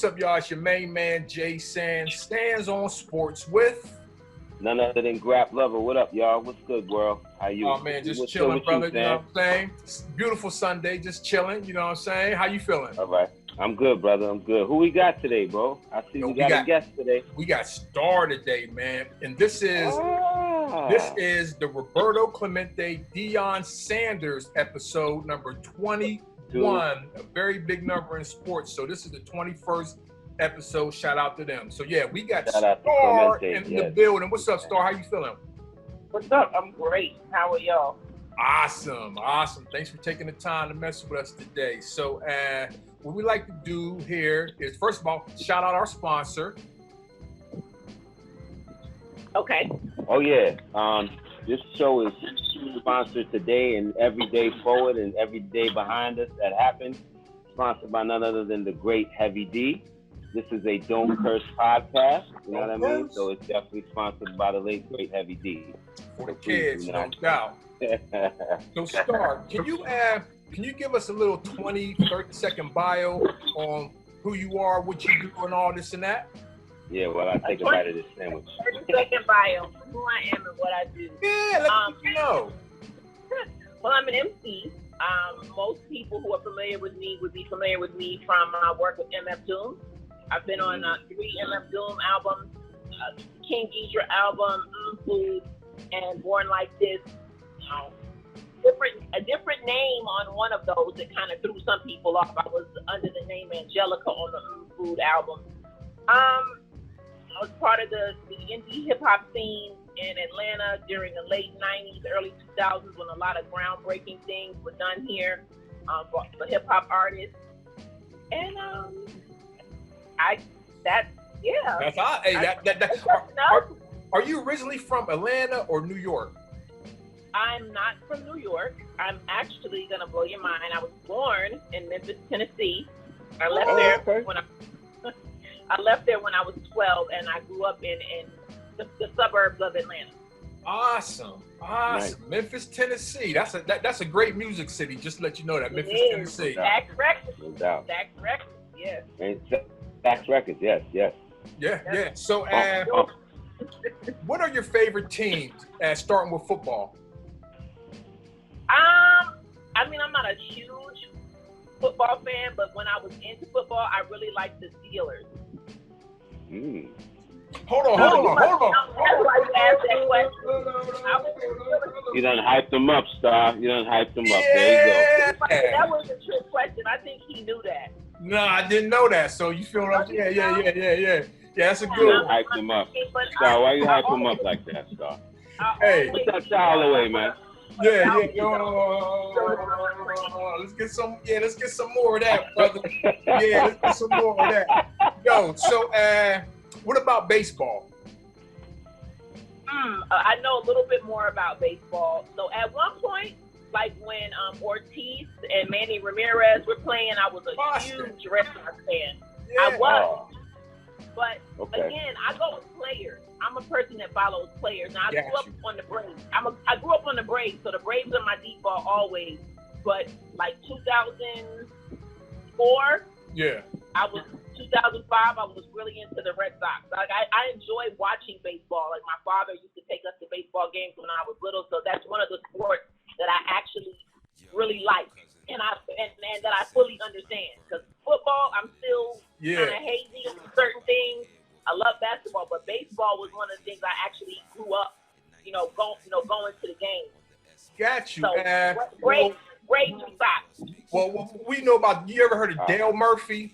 what's up, y'all? It's your main man, Jay Sands. Stands on sports with... None other than Grap Lover. What up, y'all? What's good, world? How you? Oh, man, just What's chilling, brother. you know what I'm saying? Beautiful Sunday, just chilling. You know what I'm saying? How you feeling? All right. I'm good, brother. I'm good. Who we got today, bro? I see we got a guest today. We got Stahhr today, man. And this is the Roberto Clemente Deion Sanders episode number 21. A very big number in sports. So this is the 21st episode. Shout out to them. So yeah, we got Stahhr in the building. What's up, Stahhr? How you feeling? What's up? I'm great. How are y'all? Awesome. Thanks for taking the time to mess with us today. So what we like to do here is, first of all, shout out our sponsor. Okay. Oh yeah. This show is sponsored today and every day forward and every day behind us that happens. Sponsored by none other than the great Heavy D. This is a Don't Curse podcast, you know what I mean? So it's definitely sponsored by the late, great Heavy D. For the kids, no doubt. So, Stahhr, can you give us a little 20, 30-second bio on who you are, what you do, and all this and that? Yeah, well, I take a bite of this sandwich. 30-second bio, who I am and what I do. Yeah, let me know. Well, I'm an MC. Most people who are familiar with me would be familiar with me from my work with MF Doom. I've been on 3 MF Doom albums, King Geedra album, Food, and Born Like This. A different name on one of those that kind of threw some people off. I was under the name Angelica on the Food album. I was part of the indie hip hop scene in Atlanta during the late 90s, early 2000s, when a lot of groundbreaking things were done here for hip hop artists. And That's all. Hey, are you originally from Atlanta or New York? I'm not from New York. I'm actually gonna blow your mind. I was born in Memphis, Tennessee. I left there when I left there when I was 12, and I grew up in the suburbs of Atlanta. Awesome. Nice. Memphis, Tennessee. That's a great music city. Just to let you know that Memphis, Tennessee. Stax Records. No doubt. Stax Records. Yes. Stax Records. Yes. Yeah. So, what are your favorite teams? Starting with football. I mean, I'm not a huge football fan, but when I was into football, I really liked the Steelers. Hold on. That's why you asked that question. You done hyped them up, Stahhr. You done hyped them up. There you go. That was a trick question. I think he knew that. No, I didn't know that. So you feel what I'm saying? Yeah. Yeah, that's a good one. Hyped them up. Stahhr, why you hype them up like that, Stahhr? Hey. Put that towel away, man. Yeah. Let's get some more of that, brother. Yeah, let's get some more of that. Yo, so what about baseball? I know a little bit more about baseball. So at one point, like when Ortiz and Manny Ramirez were playing, I was a huge Red Sox fan. Yeah. I was. But again, I go with players. I'm a person that follows players. Now I grew up on the Braves. I grew up on the Braves, so the Braves are my default always. But like 2004, 2005, I was really into the Red Sox. Like I enjoy watching baseball. Like my father used to take us to baseball games when I was little, so that's one of the sports that I actually really like and that I fully understand. Because football, I'm still kind of hazy on certain things. I love basketball, but baseball was one of the things I actually grew up, going to the game. Got you. So, great Sox. Well, we know about. You ever heard of Dale Murphy?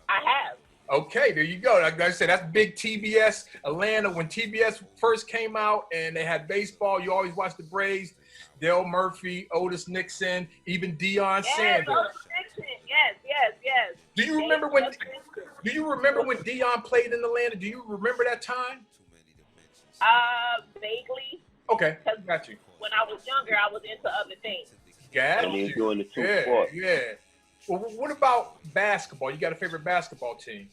I have. Okay, there you go. Like I said, that's big TBS Atlanta. When TBS first came out and they had baseball, you always watched the Braves. Dale Murphy, Otis Nixon, even Deion Sanders. Otis Nixon. Yes. Do you remember when Deion played in Atlanta? Do you remember that time? Vaguely. Okay, got you. When I was younger, I was into other things. Got you. He's doing the two sports. Yeah. Well, what about basketball? You got a favorite basketball team?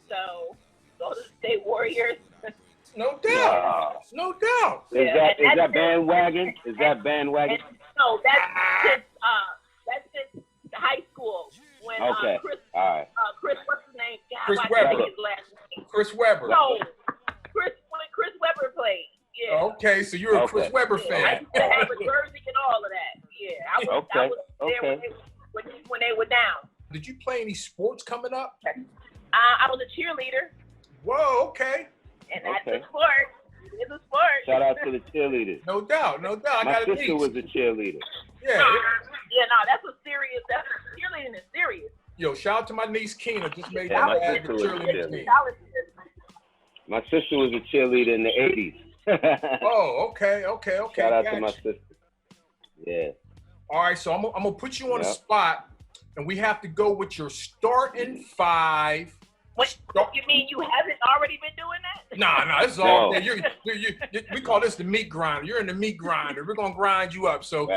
So Golden State Warriors. No doubt. Is that bandwagon? Is that bandwagon? No, that's since high school when Chris Webber. No, when Chris Webber played. Yeah. Okay, so you're a Chris Webber fan. I used to have a jersey and all of that. Yeah, I was there when they were down. Did you play any sports coming up? I was a cheerleader. Whoa, okay. And that's a sport. It's a sport. Shout out to the cheerleaders. No doubt. My sister was a cheerleader. Yeah. That's cheerleading is serious. Yo, shout out to my niece Keena. Just made my that sister the was a cheerleading. My sister was a cheerleader in the 80s. Oh, okay. Shout out to my sister. Yeah. All right, so I'm gonna put you on the spot, and we have to go with your starting five. What you mean you haven't already been doing that? Nah, this is all. We call this the meat grinder. You're in the meat grinder. We're gonna grind you up. So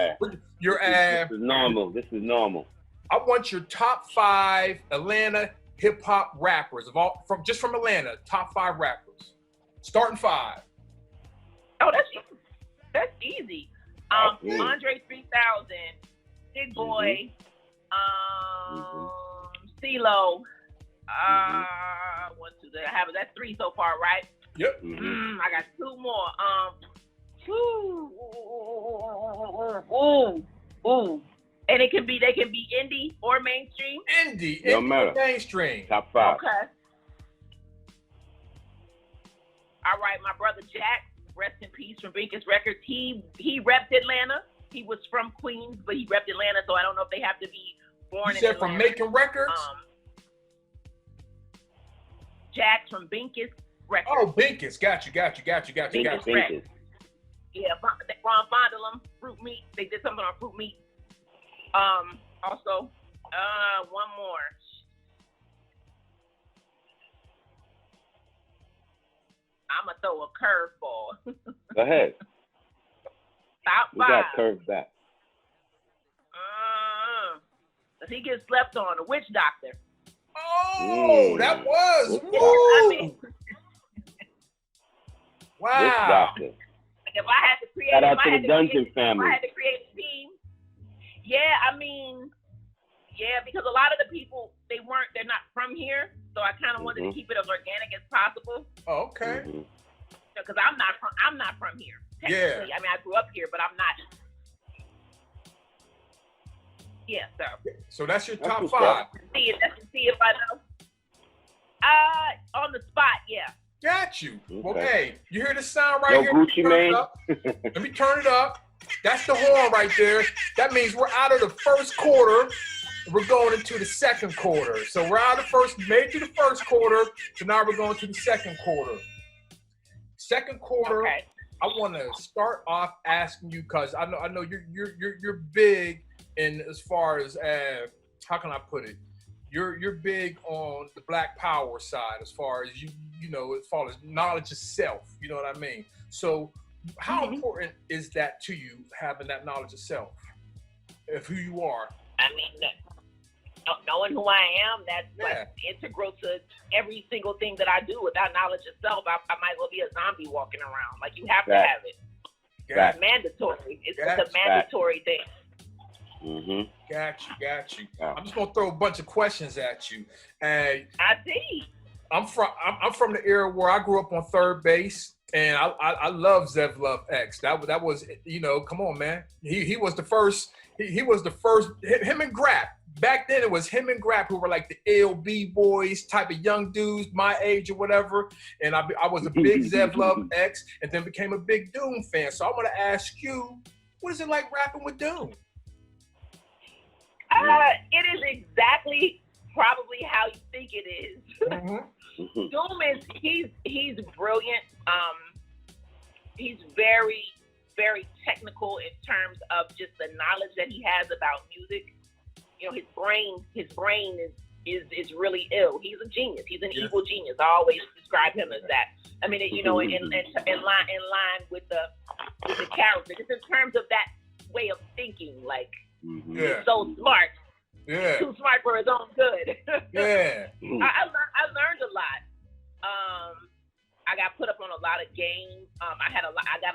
you're This is normal. I want your top 5 Atlanta hip hop rappers from Atlanta. Top 5 rappers. Starting 5. Oh, that's easy. Andre 3000, Big Boy, CeeLo. 1, 2, 3. That's 3 so far, right? Yep. I got 2 more. And they can be indie or mainstream. Indie or mainstream. Top 5. Okay. All right, my brother Jack, rest in peace, from Binkus Records. He repped Atlanta. He was from Queens, but he repped Atlanta, so I don't know if they have to be born in Atlanta. You said from Making Records? Jack from Binkus Records. Oh, Binkus. Got you. Binkus. Yeah, Ron Fondlem, Fruit Meat. They did something on Fruit Meat. Also, one more. I'm going to throw a curveball. Go ahead. Top 5. We got curved back. Does he get slept on? A witch doctor. Oh, that was. I mean, wow. Witch doctor. Like if I had to create, shout out to the Dungeon family. If I had to create a team. Yeah, I mean, because a lot of the people, they're not from here. So I kind of wanted to keep it as organic as possible. Oh, okay. Because I'm not from here. Technically. I mean, I grew up here, but I'm not. Yeah, so that's your top 5. See if I know. On the spot, yeah. Got you. Okay. Okay, you hear the sound right here? Gucci Mane. Let me turn it up. That's the horn right there. That means we're out of the first quarter. We're going into the second quarter. So we're out of made to the first quarter. So now we're going to the second quarter. Second quarter. Okay. I want to start off asking you because I know you're big in as far as how can I put it? You're big on the Black Power side as far as as far as knowledge of self. You know what I mean? So how important is that to you, having that knowledge of self, of who you are? I mean, knowing who I am, that's like integral to every single thing that I do. Without knowledge of self, I might as well be a zombie walking around. Like, you have to have it. It's mandatory. It's a mandatory thing. Got you. I'm just gonna throw a bunch of questions at you. I see. I'm from the era where I grew up on third base, and I love Zev Love X. That was come on, man. He was the first. He was the first. Him and Grap. Back then, it was him and Grap who were like the LB boys type of young dudes, my age or whatever. And I was a big Zev Love X, and then became a big Doom fan. So I want to ask you, what is it like rapping with Doom? It is exactly probably how you think it is. Doom he's brilliant. He's very, very technical in terms of just the knowledge that he has about music. His brain is really ill. He's a genius. He's an evil genius. I always describe him as that. I mean, in line with the character, just in terms of that way of thinking, like he's so smart. Yeah. Too smart for his own good. Yeah. I learned a lot. I got put up on a lot of games. I got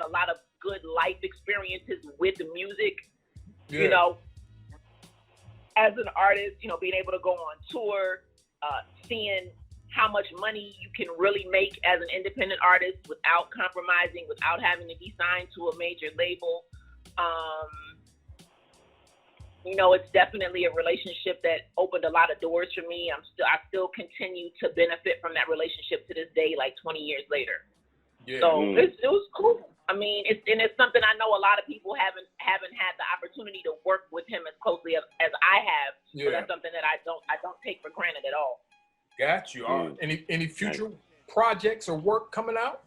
a lot of good life experiences with the music. Yeah. As an artist, being able to go on tour, seeing, how much money you can really make as an independent artist without compromising, without having to be signed to a major label. You know, it's definitely a relationship that opened a lot of doors for me. I still continue to benefit from that relationship to this day, like 20 years later. Yeah. So it was cool. I mean, it's something I know a lot of people haven't had the opportunity to work with him as closely as I have. Yeah. So that's something that I don't take for granted at all. Got you. Any future projects or work coming out?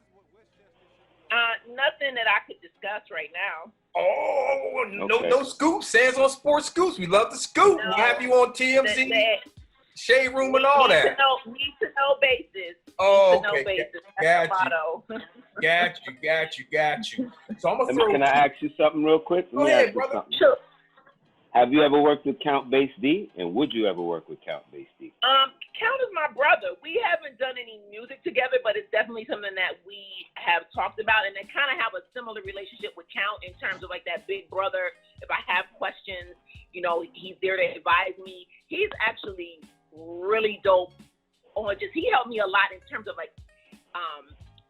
Nothing that I could discuss right now. Oh, no scoops. Sands on Sports Scoops. We love the scoop. No, we'll have you on TMZ, Shade Room, and all that. Need to know basis. Oh, okay. Got you. So I'm gonna Can I ask you something real quick? Go ahead, brother. Sure. Have you ever worked with Count Bass D? And would you ever work with Count Bass D? Count is my brother. We haven't done any music together, but it's definitely something that we have talked about, and they kind of have a similar relationship with Count in terms of like that big brother. If I have questions, you know, he's there to advise me. He's actually really dope. He helped me a lot in terms of like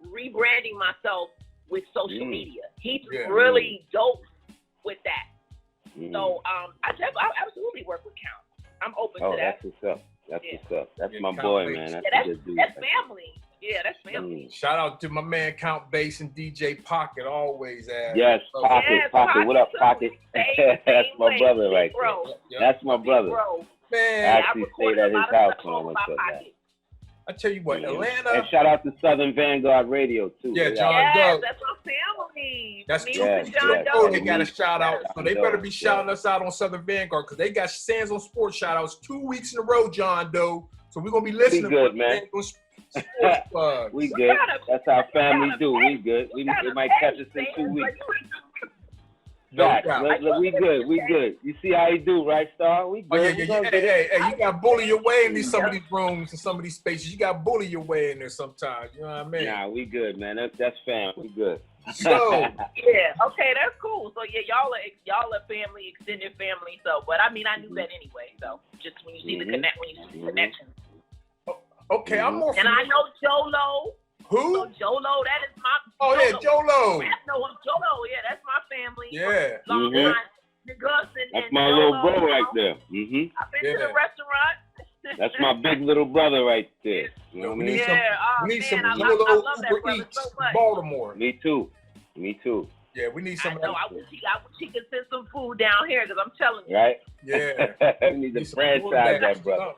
rebranding myself with social media. He's really dope with that. So I absolutely work with Count. I'm open to that. That's what's up. What's up. That's my boy, man. That's family. Yeah, that's family. Shout out to my man Count Bass and DJ Pocket, always. Yes, Pocket. What up, Pocket? That's my brother right there. That's my brother. Man, I actually stayed at his house when I went to that. I tell you what, Atlanta. And shout out to Southern Vanguard Radio too. Yeah, John Doe. That's my family. That's true. They got a shout out. So they better be shouting us out on Southern Vanguard because they got Sands on Sports shout outs 2 weeks in a row, John Doe. So we're gonna be listening. We good, man. We good. That's how family do. We good. We might catch us in 2 weeks. We good. You see how he do, right, Stahhr? We good. Hey, you got to bully your way in some of these rooms and some of these spaces. You got to bully your way in there sometimes. You know what I mean? Nah, we good, man. That's fam. We good. So okay, that's cool. So y'all are family, extended family. So, but I mean, I knew that anyway. So just when you see the connection. Okay, I'm more. And I know Jolo. Who? So Jolo, that is my. Oh yeah, Jolo. I know him, Jolo. Yeah, that's my family. Yeah. That's my little brother right there. I've been to the restaurant. That's my big little brother right there. You know what I mean? We need some little Uber Eats so Baltimore. Me too. Yeah, we need some. I wish he could send some food down here because I'm telling you. Right? Yeah. We need to franchise that, brother.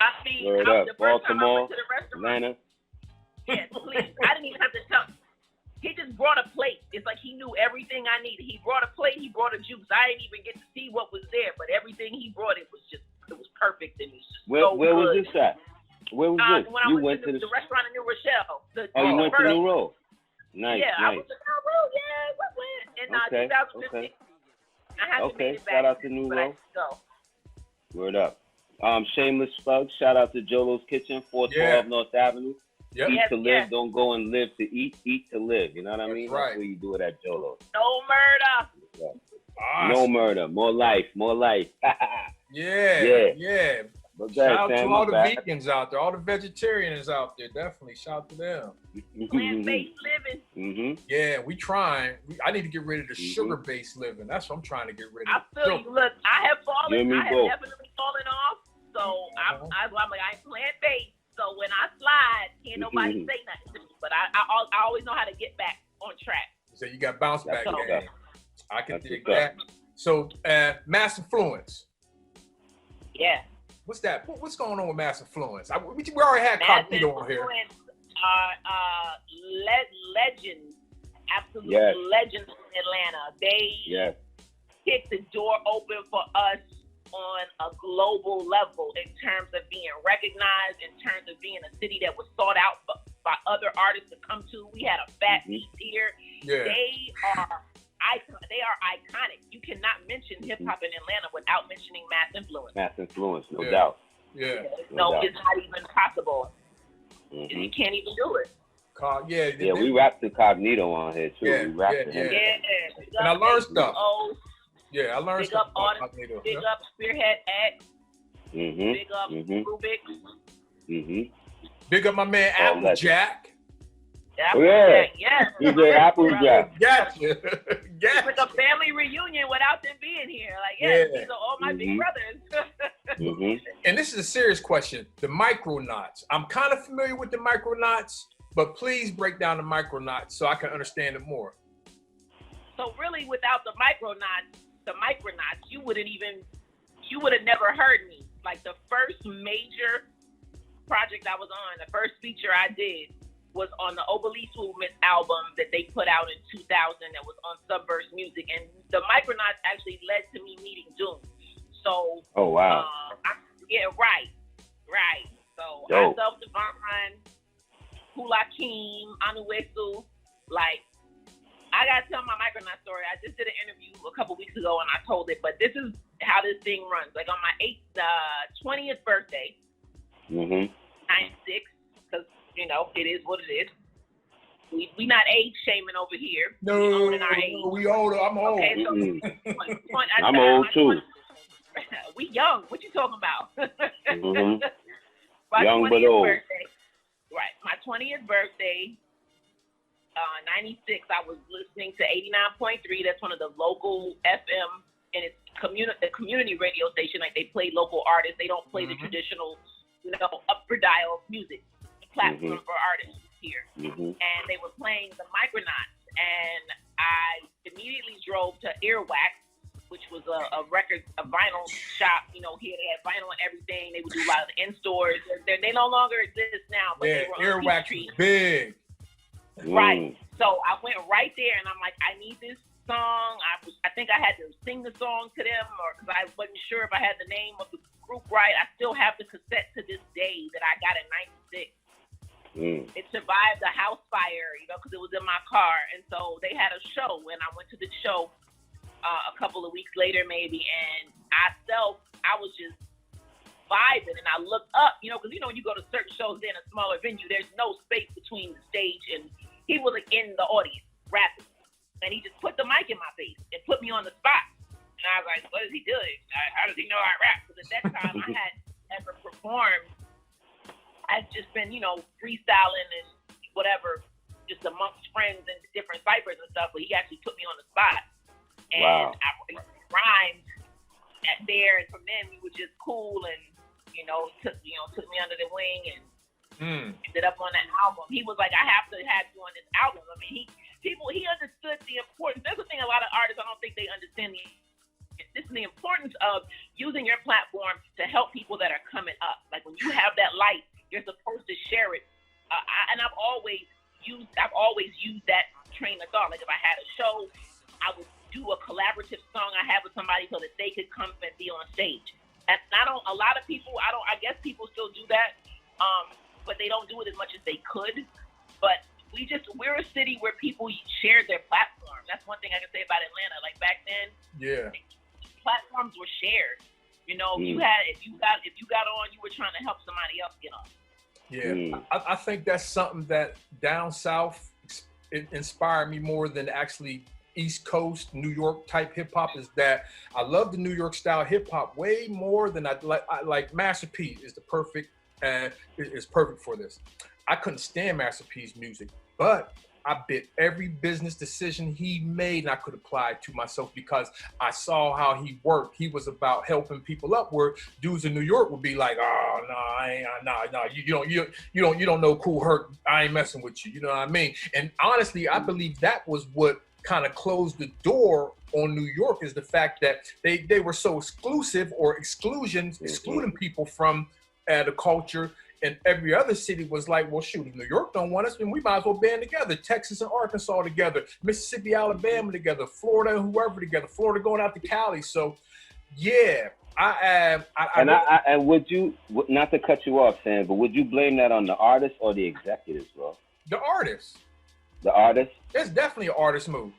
I mean, the first time I went to the restaurant. Atlanta. Yes, please. I didn't even have to tell him. He just brought a plate. It's like he knew everything I needed. He brought a plate. He brought a juice. I didn't even get to see what was there, but everything he brought, it was perfect. And it was just where was this at? Where was this? When I went to the restaurant in New Rochelle. You went to New Rochelle. Nice. Yeah, I went to New Rochelle. Yeah, we went in 2015. I had to make it back. Shout out to New Rochelle. Word up. Shameless plug. Shout out to Jolo's Kitchen, 412 North Avenue. Yep. Eat to live, don't go and live to eat. Eat to live. You know what I mean? Right. That's what you do it at Jolo's. No murder. Yeah. No murder. More life. Yeah. Shout out to all the vegans out there, all the vegetarians out there. Definitely shout out to them. Plant-based living. Yeah, we trying. I need to get rid of the sugar-based living. That's what I'm trying to get rid of. I feel you. Look, I have definitely fallen off. So I'm like, I ain't plant-based. So when I slide, can't nobody say nothing to me. But I always know how to get back on track. So you got bounce back game. I can dig that. So Mass Influence. Yeah. What's that? What's going on with Mass Influence? We already had Cognito on here. Legends, absolute legends in Atlanta. They kicked the door open for us on a global level in terms of being recognized, in terms of being a city that was sought out by other artists to come to. We had a fat beat here. Yeah. They are iconic. You cannot mention hip hop in Atlanta without mentioning Mass Influence. Mass Influence, no doubt. Yeah. No, it's not even possible. You can't even do it. We rapped to Cognito on here too. We rapped to him. And I learned stuff. Yeah, I learned big up stuff. Big up Spearhead X. Big up Rubik. Big up my man Applejack. Applejack, yes. DJ Applejack. Gotcha. It's like a family reunion without them being here. Like, yes, these are all my big brothers. And this is a serious question. The Micronauts. I'm kind of familiar with the Micronauts, but please break down the Micronauts so I can understand it more. So really, without the Micronauts, you would have never heard me. Like the first major project I was on, the first feature I did was on the Obelisk Movement album that they put out in 2000 that was on Subverse Music. And the Micronauts actually led to me meeting Doom. So, oh, wow. Right. So, I Self-Divine, Hulakim, Anuesu, like, I got to tell my Micronaut story. I just did an interview a couple weeks ago and I told it, but this is how this thing runs. Like on my 20th birthday, 96, because, you know, it is what it is. We not age shaming over here. No, we older. I'm old. Okay, so I'm old too. We young. What you talking about? Young but old. Birthday, right. My 20th birthday, 96, I was listening to 89.3. That's one of the local FM, and it's the community radio station. Like they play local artists. They don't play the traditional, you know, upper dial music platform for artists here. And they were playing the Micronauts, and I immediately drove to Earwax, which was a vinyl shop. You know, here they had vinyl and everything. They would do a lot of in stores. They no longer exist now, but they were on Earwax is big. Right. So I went right there, and I'm like, I need this song. I think I had to sing the song to them, or because I wasn't sure if I had the name of the group right. I still have the cassette to this day that I got in '96. It survived the house fire, you know, because it was in my car. And so they had a show, and I went to the show a couple of weeks later, maybe, and I was just vibing, and I looked up, you know, because, you know, when you go to certain shows in a smaller venue, there's no space between the stage, and he was like, in the audience rapping, and he just put the mic in my face and put me on the spot. And I was like, what is he doing? How does he know I rap? Because at that time, I had never performed. I'd just been, you know, freestyling and whatever, just amongst friends and different ciphers and stuff, but he actually put me on the spot. And I rhymed there, and from then we were just cool, and took me under the wing and ended up on that album. He was like, I have to have you on this album. I mean, he understood the importance. That's the thing. A lot of artists, I don't think they understand the importance of using your platform to help people that are coming up. Like when you have that light, you're supposed to share it. And I've always used that train of thought. Like if I had a show, I would do a collaborative song I have with somebody so that they could come and be on stage. And a lot of people, I guess people still do that, but they don't do it as much as they could. But we're a city where people shared their platform. That's one thing I can say about Atlanta. Like back then, platforms were shared. You know, if you got on, you were trying to help somebody else get on. Yeah, I think that's something that down south it inspired me more than actually East Coast, New York type hip hop. Is that I love the New York style hip hop way more than I like Master P is the perfect is perfect for this. I couldn't stand Master P's music, but I bit every business decision he made and I could apply it to myself because I saw how he worked. He was about helping people up where dudes in New York would be like, oh no, you don't know Cool Herc. I ain't messing with you. You know what I mean? And honestly, I believe that was what kind of closed the door on New York is the fact that they were so exclusive or excluding people from the culture. And every other city was like, well, shoot, if New York don't want us, then we might as well band together. Texas and Arkansas together, Mississippi, Alabama together, Florida and whoever together, Florida going out to Cali. So, yeah, and would you, not to cut you off, Sam, but would you blame that on the artist or the executives, bro? The artist. The artist? It's definitely an artist move.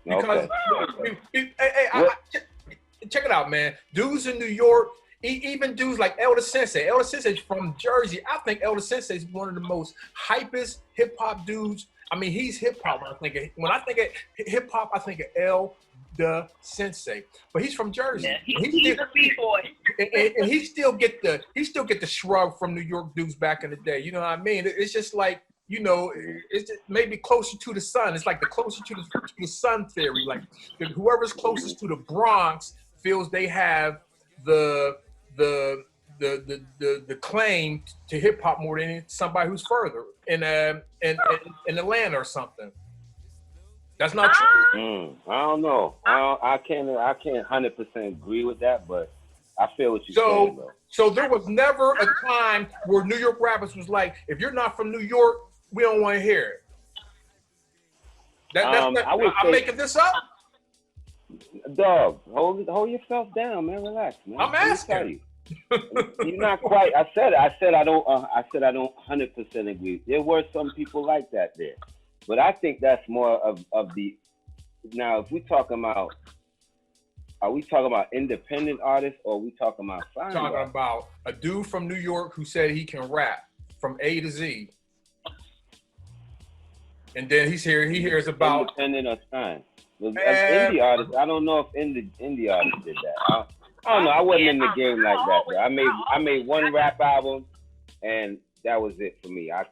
Because, check it out, man. Dudes in New York, even dudes like Elder Sensei. Elder Sensei's from Jersey. I think Elder Sensei is one of the most hypest hip hop dudes. I mean, he's hip hop. When I think of hip hop, I think of L. the sensei. But he's from Jersey. Yeah, he's a B-boy. and he still get the shrug from New York dudes back in the day. You know what I mean? It's just like, you know, it's just maybe closer to the sun. It's like the closer to the sun theory. Like whoever's closest to the Bronx feels they have the claim to hip hop more than somebody who's further in Atlanta or something. That's not true. I don't know. I can't 100% agree with that, but I feel what you're saying, though. So there was never a time where New York rappers was like, if you're not from New York, we don't want to hear it. I'm making this up. Dog, hold yourself down, man. Relax, man. I'm asking. You're not quite. I said I don't 100% agree. There were some people like that there, but I think that's more of the. Now, if we talking about, are we talking about independent artists or are we talking about signed? Talking about a dude from New York who said he can rap from A to Z, and then he hears about independent or signed. Indie artists, I don't know if indie artists did that. I don't know. I wasn't in the game like that. Though. I made one rap album, and that was it for me. I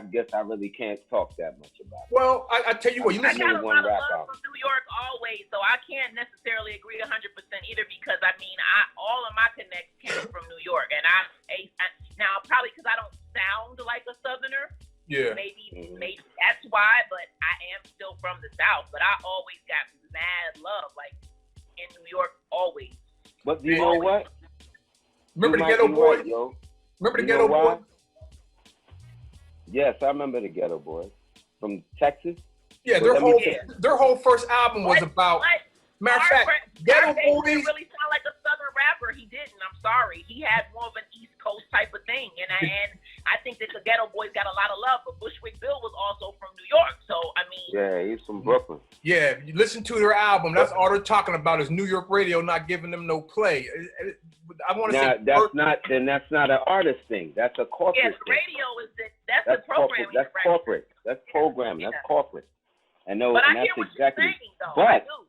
guess I really can't talk that much about it. Well, I tell you what, you listen to one rap album from New York always, so I can't necessarily agree 100% either because all of my connects came from New York, and now probably because I don't sound like a Southerner. Yeah. Maybe that's why, but I am still from the South. But I always got mad love, like in New York, always. But you know what? Remember the Ghetto Boys? Remember the Ghetto Boys? Yes, I remember the Ghetto Boys from Texas. Yeah, their whole first album was about. Matter of fact, Ghetto Boys didn't really sound like a Southern rapper. He didn't. I'm sorry. He had more of an East Coast type of thing, and I think that the Ghetto Boys got a lot of love. But Bushwick Bill was also from New York, so I mean. Yeah, he's from Brooklyn. Yeah, you listen to their album. That's all they're talking about is New York radio not giving them no play. I want to say that's not an artist thing. That's a corporate thing. Yeah, radio is that's the programming. That's corporate. That's programming. That's corporate. I know, but and I hear that's what exactly. You're saying, though. But I do.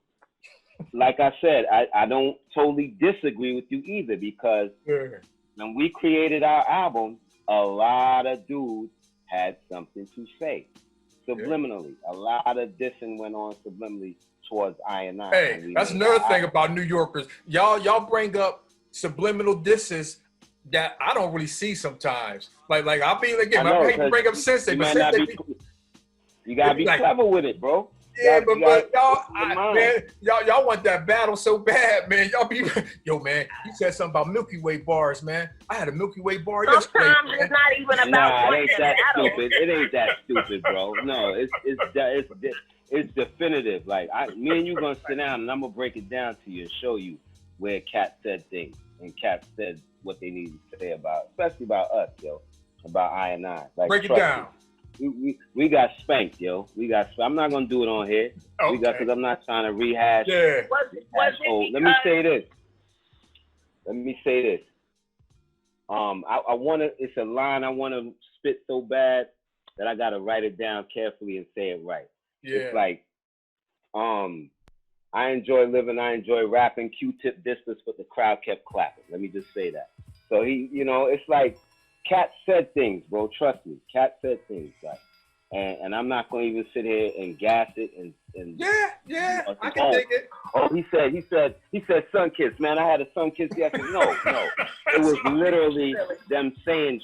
Like I said, I don't totally disagree with you either because when we created our album, a lot of dudes had something to say subliminally. A lot of dissing went on subliminally towards I and I. Hey, that's another thing about New Yorkers. Y'all bring up subliminal disses that I don't really see sometimes. Like I'll be again, I hate to bring up Sensei, but Sensei, you gotta be clever with it, bro. Yeah, but y'all want that battle so bad, man. Y'all be, yo, man. You said something about Milky Way bars, man. I had a Milky Way bar yesterday. Sometimes it's not even about it ain't that stupid. It ain't that stupid, bro. No, it's definitive. Like me and you gonna sit down and I'm gonna break it down to you and show you where Cat said things and Cat said what they needed to say about, especially about us, yo, about I and I. Like, break it down. We got spanked, yo. I'm not gonna do it on here. Okay. Because I'm not trying to rehash. Yeah. Let me say this. I wanna. It's a line I wanna spit so bad that I gotta write it down carefully and say it right. Yeah. It's like, I enjoy living. I enjoy rapping. Q-tip distance, but the crowd kept clapping. Let me just say that. So it's like. Cat said things, bro. Trust me. Cat said things, like, and I'm not gonna even sit here and gas it and yeah. I can dig it. Oh, he said sun kiss, man. I had a sun kiss yesterday. No, it was literally them saying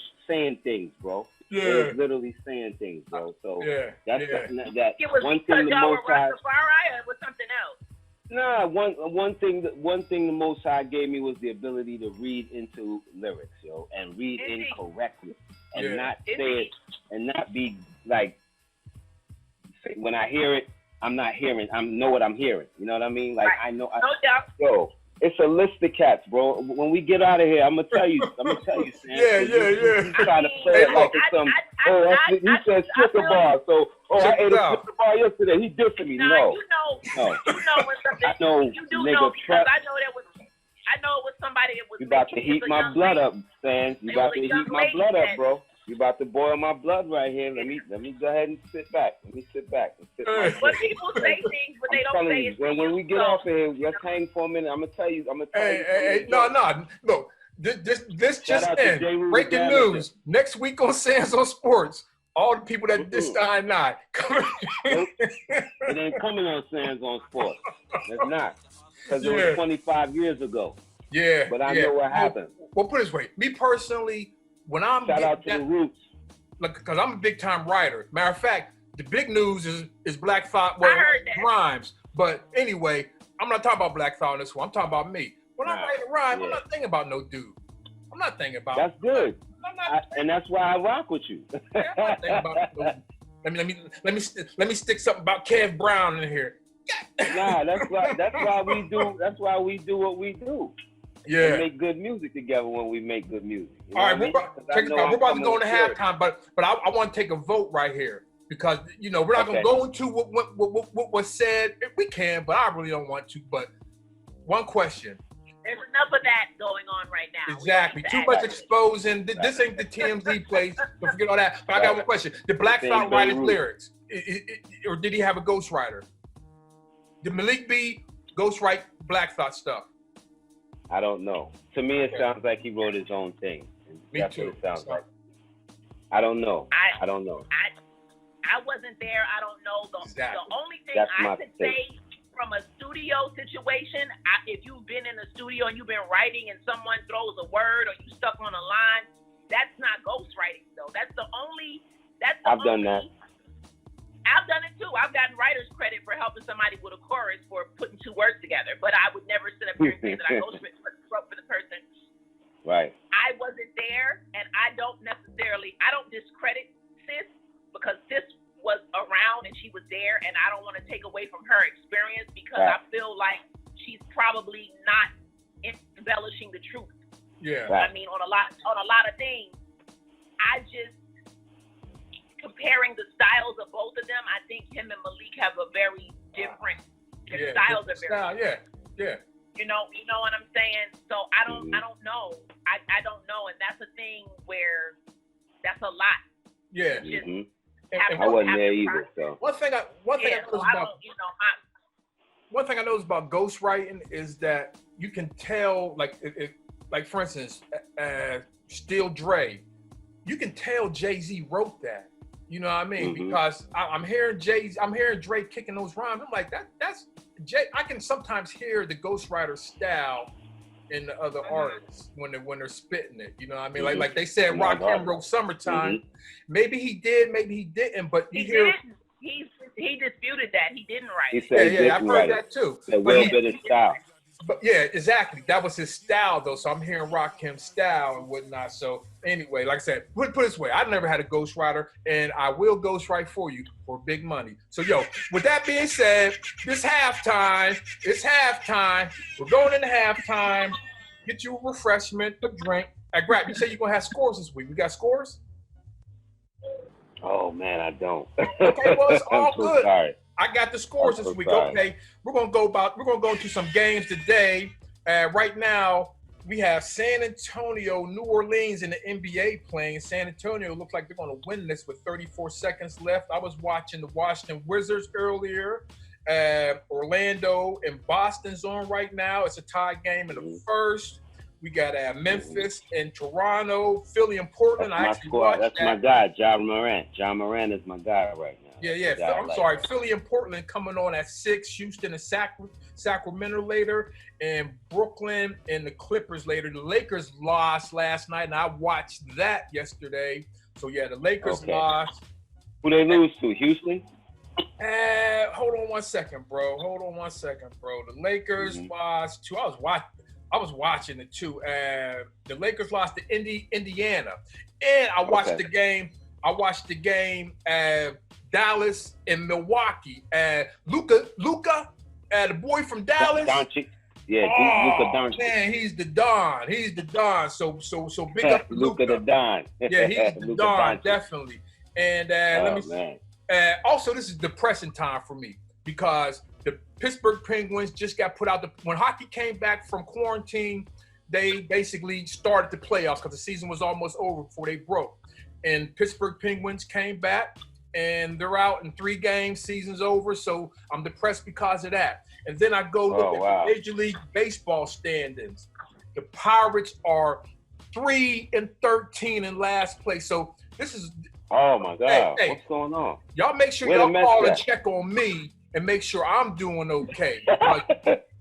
things, bro. Yeah, it was literally saying things, bro. So that's that. It was one thing the Most High. Or it was something else. Nah, one thing the Most High gave me was the ability to read into lyrics, yo, and read incorrectly, and not say it, and not be like, when I hear it, I'm not hearing. I know what I'm hearing. You know what I mean? Like I know. No doubt. Yo, it's a list of cats, bro. When we get out of here, I'm gonna tell you, Sam. Yeah. You trying to play it like it's some. He said stripper bar. So, I ate a stripper bar yesterday. He dissing me. No. You know when something. I know, you do nigga, know because I know it was somebody that was. You about to heat my blood up, Stan. You about to heat my blood up, bro. You about to boil my blood right here. Let me go ahead and sit back. Let me sit back and sit my But people say things, but they don't say it. When we get off of here, just hang for a minute. I'm gonna tell you. Hey, no. Look, this just in. Breaking news. Next week on Sands on Sports. All the people that did Stahhr and I. It ain't coming on Sands on Sports. It's not. Because it was 25 years ago. Yeah. But I know what happened. Well, put it this way. Me personally, when I'm shout out to the roots. Because I'm a big time writer. Matter of fact, the big news is Black Thought. Well, rhymes. But anyway, I'm not talking about Black Thought on this one. I'm talking about me. When I write a rhyme, I'm not thinking about no dude. I'm not thinking about. That's good. And that's why I rock with you. I'm not thinking about let me stick something about Kev Brown in here. Nah, that's why we do what we do. Yeah. We make good music together when we make good music. You know all right, we're about to go into halftime, but I want to take a vote right here because we're not gonna go into what was said. We can, but I really don't want to. But one question. There's enough of that going on right now. Exactly. Too much exposing. This ain't the TMZ place. Don't forget all that. But I got one question. Did Black Thought write his lyrics? Or did he have a ghostwriter? Did Malik B ghostwrite Black Thought stuff? I don't know. To me, it sounds like he wrote his own thing. That's what it sounds like. I don't know. I don't know. I wasn't there. I don't know. The only thing I could say from a studio situation, if you've been in a studio and you've been writing and someone throws a word or you stuck on a line, that's not ghostwriting though. I've done that. I've done it too. I've gotten writer's credit for helping somebody with a chorus for putting two words together, but I would never sit up here and say that I wrote for the person. Right. I wasn't there, and I don't discredit Sis because Sis was around and she was there, and I don't want to take away from her experience because I feel like she's probably not embellishing the truth. Yeah. I mean, on a lot of things, I just comparing the styles of both of them. I think him and Malik have a very different. Their styles are very different. Yeah. You know what I'm saying? So I don't know. I don't know, and that's a thing where that's a lot. Yeah. I wasn't there either. So one thing I know about ghostwriting is that you can tell, like for instance, Still Dre, you can tell Jay-Z wrote that. You know what I mean? Because I'm hearing Dre kicking those rhymes. I'm like, that's Jay. I can sometimes hear the ghostwriter style in the other artists when they're spitting it. You know what I mean? Like they said, Rakim wrote Summertime. Maybe he did, maybe he didn't. But he disputed that. He didn't write it. He said I've heard that too. A little bit of style. But yeah, exactly. That was his style though. So I'm hearing Rakim's style and whatnot. So anyway, like I said, put it this way, I never had a ghostwriter and I will ghostwrite for you for big money. So with that being said, it's halftime. We're going into halftime. Get you a refreshment, a drink. Hey, Grap, you said you're gonna have scores this week. We got scores? Oh man, I don't. Okay, well it's all good. Sorry. I got the scores this week. Sorry. Okay, we're gonna go into some games today. Right now, we have San Antonio, New Orleans in the NBA playing. San Antonio looks like they're gonna win this with 34 seconds left. I was watching the Washington Wizards earlier. Orlando and Boston's on right now. It's a tie game in the first. We got Memphis and Toronto, Philly and Portland. That's my guy, John Morant. John Morant is my guy right now. Yeah. I'm sorry. Philly and Portland coming on at 6. Houston and Sacramento later, and Brooklyn and the Clippers later. The Lakers lost last night, and I watched that yesterday. So yeah, the Lakers lost. Who they lose to? Houston. Hold on one second, bro. The Lakers lost to. I was watching it too. The Lakers lost to Indiana, and I watched the game. Dallas and Milwaukee. Luca, the boy from Dallas. Doncic. Yeah, Luca Doncic. Man, he's the Don. So big up to Luca the Don. Yeah, he's the Don, definitely. And man. Also, this is depressing time for me because the Pittsburgh Penguins just got put out. When hockey came back from quarantine, they basically started the playoffs because the season was almost over before they broke. and Pittsburgh Penguins came back, and they're out in 3 games. Season's over, so I'm depressed because of that. And then I go look at the Major League Baseball standings. The Pirates are 3-13 in last place. So this is. Oh my God! Hey, what's going on? Y'all make sure y'all call and check on me and make sure I'm doing okay.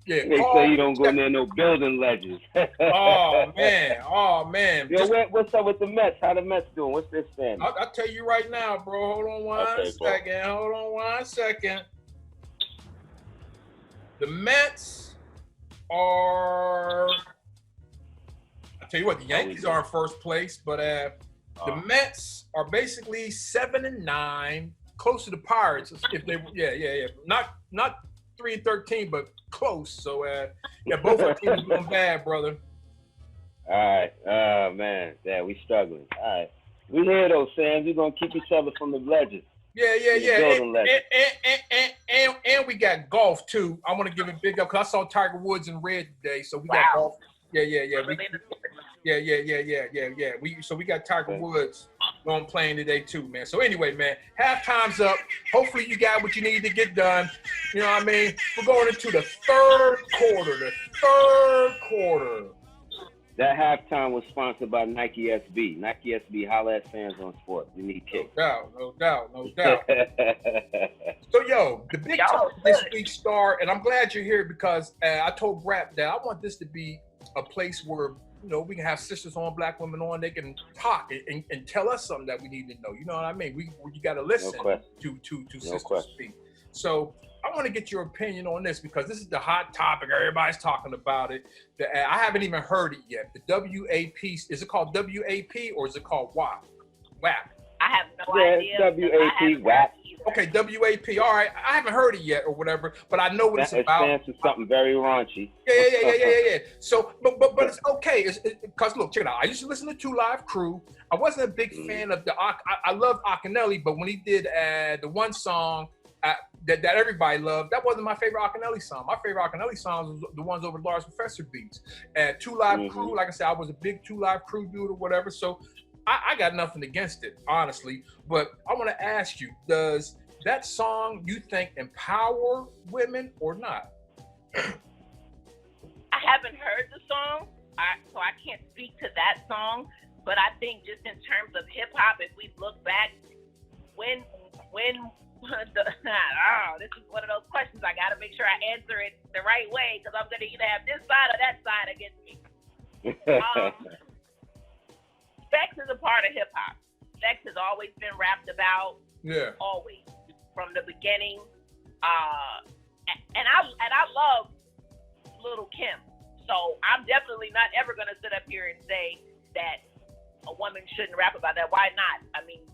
Yeah, make sure you don't go near no building legends. Oh man. Yo, what's up with the Mets? How the Mets doing? What's their standing? I'll tell you right now, bro. Hold on one second. The Mets are. I'll tell you what. The Yankees are in first place, but the Mets are basically 7-9, close to the Pirates. If they, not 3-13, but close. So both our teams doing bad, brother. All right, man, we struggling. All right, we here though, Sam. We're gonna keep each other from the legends. Yeah. And we got golf too. I want to give it big up because I saw Tiger Woods in red today. So we got golf. Yeah. We got Tiger Woods on playing today too, man. So anyway, man, halftime's up. Hopefully you got what you need to get done. You know what I mean? We're going into the third quarter. That halftime was sponsored by Nike SB. Nike SB, holla at fans on sports. You need kicks. No doubt. So, yo, the big topic this week, Stahhr, and I'm glad you're here because I told Grap that I want this to be a place where, you know, we can have sisters on, black women on, they can talk and tell us something that we need to know. You know what I mean? You got to listen to sisters speak. So I want to get your opinion on this because this is the hot topic. Everybody's talking about it. I haven't even heard it yet. The WAP, is it called WAP or is it called WAP? WAP. I have no idea. WAP, WAP. Okay, WAP. All right, I haven't heard it yet or whatever, but I know what it's about. It stands for something very raunchy. Yeah. So, but it's okay. Because look, check it out. I used to listen to 2 Live Crew. I wasn't a big fan of I loved Akinyele, but when he did the one song that everybody loved, that wasn't my favorite Akinyele song. My favorite Akinyele songs was the ones over Large Professor beats. 2 Live Crew, like I said, I was a big 2 Live Crew dude or whatever. So I got nothing against it, honestly. But I want to ask you, does that song you think empower women or not? I haven't heard the song, so I can't speak to that song. But I think just in terms of hip hop, if we look back, when this is one of those questions I got to make sure I answer it the right way because I'm going to either have this side or that side against me. Sex is a part of hip hop. Sex has always been rapped about. Yeah. Always, from the beginning. And I love Little Kim. So I'm definitely not ever gonna sit up here and say that a woman shouldn't rap about that. Why not? I mean,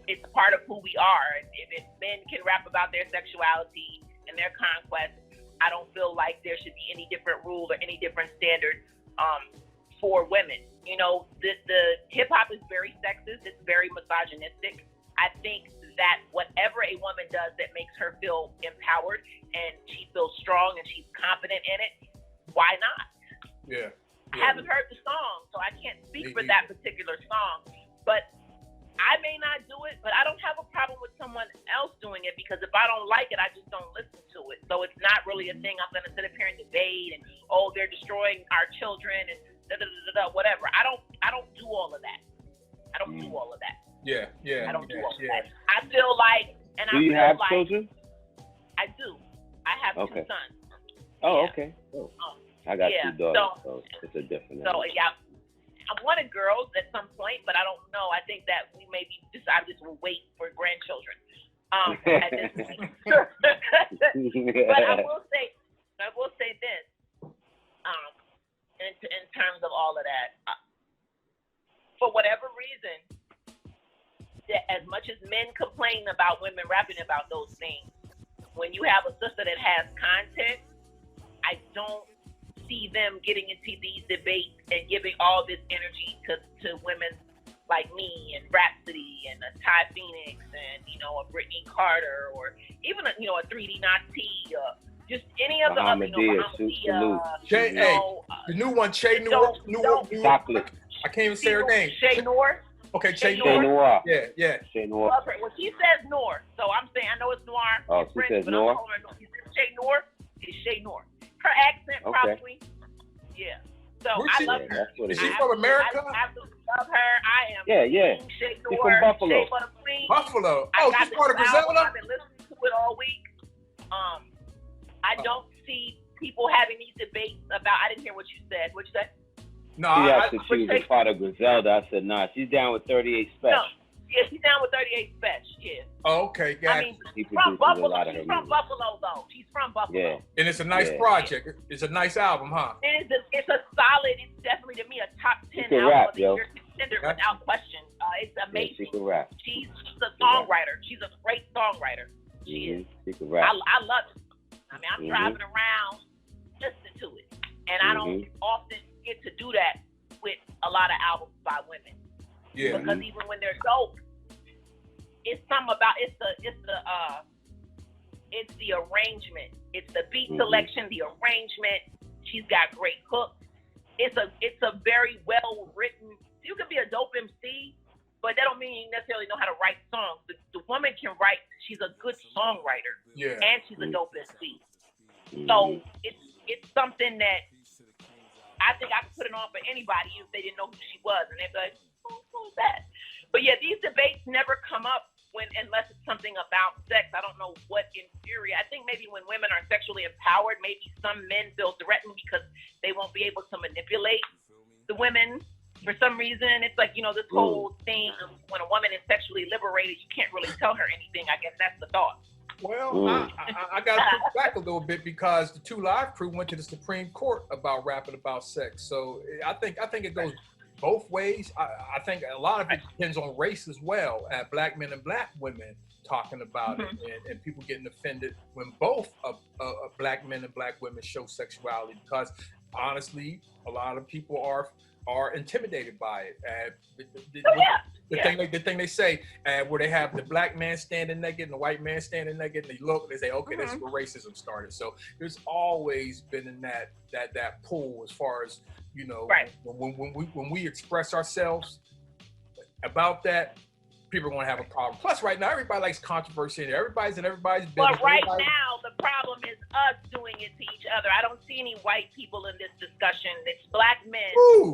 it's part of who we are. If men can rap about their sexuality and their conquest, I don't feel like there should be any different rule or any different standard for women. You know, the hip hop is very sexist. It's very misogynistic. I think that whatever a woman does that makes her feel empowered and she feels strong and she's confident in it, why not? Yeah. I haven't heard the song, so I can't speak for that particular song. But I may not do it, but I don't have a problem with someone else doing it because if I don't like it, I just don't listen to it. So it's not really a thing I'm going to sit up here and debate and, they're destroying our children and whatever. I don't do all of that. I don't do all of that. Yeah. I don't do all of that. I feel like, and do you have children? I do. I have 2 sons. Oh, yeah. Okay. Oh. I got 2 daughters, so it's a different. So yeah, I wanted girls at some point, but I don't know. I think that we maybe I just will wait for grandchildren. At this point. But I will say this. In terms of all of that, for whatever reason, as much as men complain about women rapping about those things, when you have a sister that has content, I don't see them getting into these debates and giving all this energy to women like me and Rhapsody and a Ty Phoenix and a Brittany Carter or even a 3D Nati. Just any of the other, the new one, Shay Noor. I can't even say her name. Shay Noor. Okay, Che Noir. Noir. Yeah. Che Noir. Love her. Well, she says Noir, so I'm saying I know it's Noir. Oh, she says Noir. She says Che Noir. It's Che Noir. Her accent probably. Yeah. So I love her. Is she from America? I absolutely love her. I am. Yeah. She's from Buffalo. Buffalo. Oh, she's part of Griselda? I've been listening to it all week. I don't see people having these debates about. I didn't hear what you said. What you said? No, she asked if she was a part of Griselda. I said, nah, she's down with 38 Special. No. Yeah, she's down with 38 Special, yeah. Oh, okay, got I mean, she's from Buffalo. She's from Buffalo, though. She's from Buffalo. Yeah. And it's a nice project. It's a nice album, huh? It's a solid, it's definitely, to me, a top 10 album of the year contender without question. It's amazing. Yeah, she can rap. She's a songwriter. She's a great songwriter. She can rap. I love it. I mean, I'm driving around listening to it. And I don't often get to do that with a lot of albums by women. Yeah. Because even when they're dope, it's something about it's the arrangement. It's the beat selection, the arrangement. She's got great hooks. It's a very well written. You can be a dope MC, but that don't mean you necessarily know how to write songs. The woman can write. She's a good songwriter. Yeah. And she's a dope MC. So it's something that I think I could put it on for anybody if they didn't know who she was, and they'd be like, who's that? But yeah, these debates never come up unless it's something about sex. I don't know what I think maybe when women are sexually empowered, maybe some men feel threatened because they won't be able to manipulate the women. For some reason, it's like, this whole thing of when a woman is sexually liberated, you can't really tell her anything. I guess that's the thought. Well, I got to push back a little bit because the 2 Live Crew went to the Supreme Court about rapping about sex. So I think it goes both ways. I think a lot of it depends on race as well. Black men and black women talking about it, and people getting offended when both black men and black women show sexuality, because honestly, a lot of people are intimidated by it. The thing they say, where they have the black man standing naked and the white man standing naked, and they look and they say, okay, this is where racism started. So there's always been in that pull as far as, when we express ourselves about that, people are going to have a problem. Plus, right now, everybody likes controversy, and everybody's business. But right now, the problem is us doing it to each other. I don't see any white people in this discussion. It's black men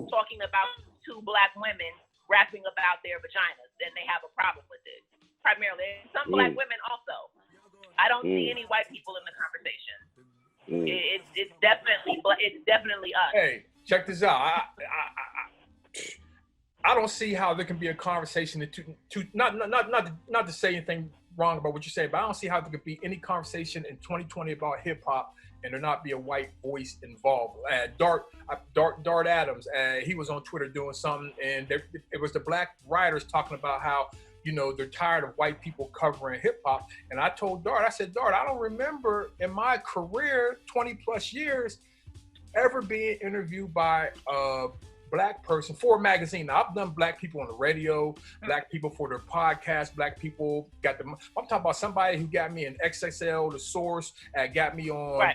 talking about 2 black women rapping about their vaginas, and they have a problem with it. Primarily, some black women also. I don't see any white people in the conversation. It's definitely us. Hey, check this out. I don't see how there can be a conversation not to say anything wrong about what you're saying, but I don't see how there could be any conversation in 2020 about hip hop and there not be a white voice involved. Dart Adams, he was on Twitter doing something, and it was the black writers talking about how they're tired of white people covering hip hop. And I told Dart, I said, Dart, I don't remember in my career, 20 plus years, ever being interviewed by black person for a magazine. Now, I've done black people on the radio, black people for their podcast, black people got them. I'm talking about somebody who got me in XXL, The Source, got me on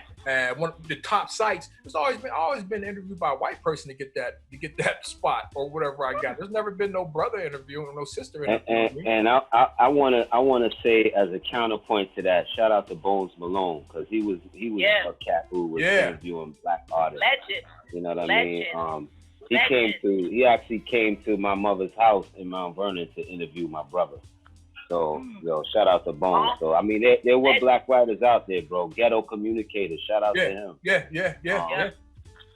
one of the top sites. There's always been interviewed by a white person to get that spot or whatever I got. There's never been no brother interview or no sister interview. And I wanna say as a counterpoint to that, shout out to Bones Malone, because he was a cat who was interviewing black artists. Legend. You know what I mean? He actually came to my mother's house in Mount Vernon to interview my brother. So, shout out to Bones. So, I mean, there were black writers out there, bro. Ghetto Communicator. Shout out to him. Yeah.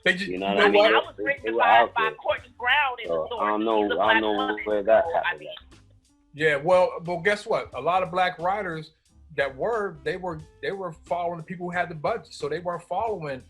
They just, you know what I mean? I was written by Courtney Brown in The Source. I don't know where that happened. Yeah, well, guess what? A lot of black writers they were following the people who had the budget, so they weren't following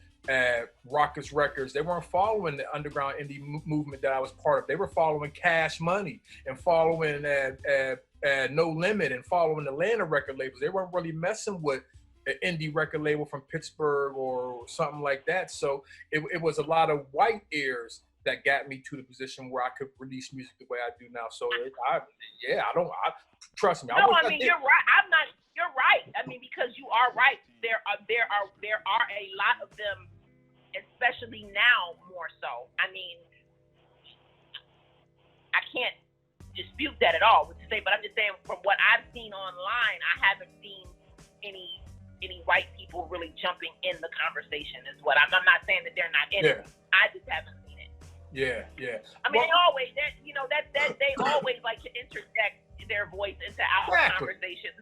Raucous Records. They weren't following the underground indie movement that I was part of. They were following Cash Money and following No Limit and following Atlanta record labels. They weren't really messing with an indie record label from Pittsburgh or something like that. So it was a lot of white ears that got me to the position where I could release music the way I do now. So trust me. No, I mean, you're right. You're right. I mean, because you are right. There are a lot of them, especially now more so. I mean, I can't just dispute that at all. What you say, but I'm just saying from what I've seen online, I haven't seen any white people really jumping in the conversation. Is what I'm not saying that they're not in it. I just haven't seen it. Yeah. I mean, they always they always like to interject their voice into our conversations.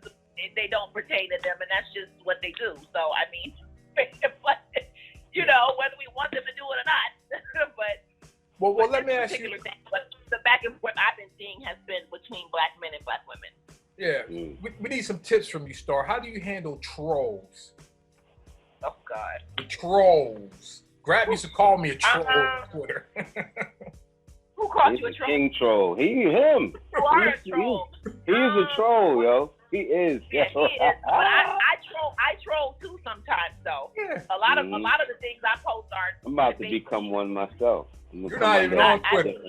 They don't pertain to them, and that's just what they do. So I mean, whether we want them to do it or not, but let me ask you. But the back and forth I've been seeing has been between black men and black women. Yeah, we need some tips from you, Stahhr. How do you handle trolls? Oh God, the trolls. Grap used to call me a troll on Twitter. Who called you a troll? King troll. Him. You are a troll. He is a troll, yo. He is. Yeah, he is. But I troll too sometimes, though. Yeah. A lot of the things I post are. I'm about to become one myself. You're not even on Twitter.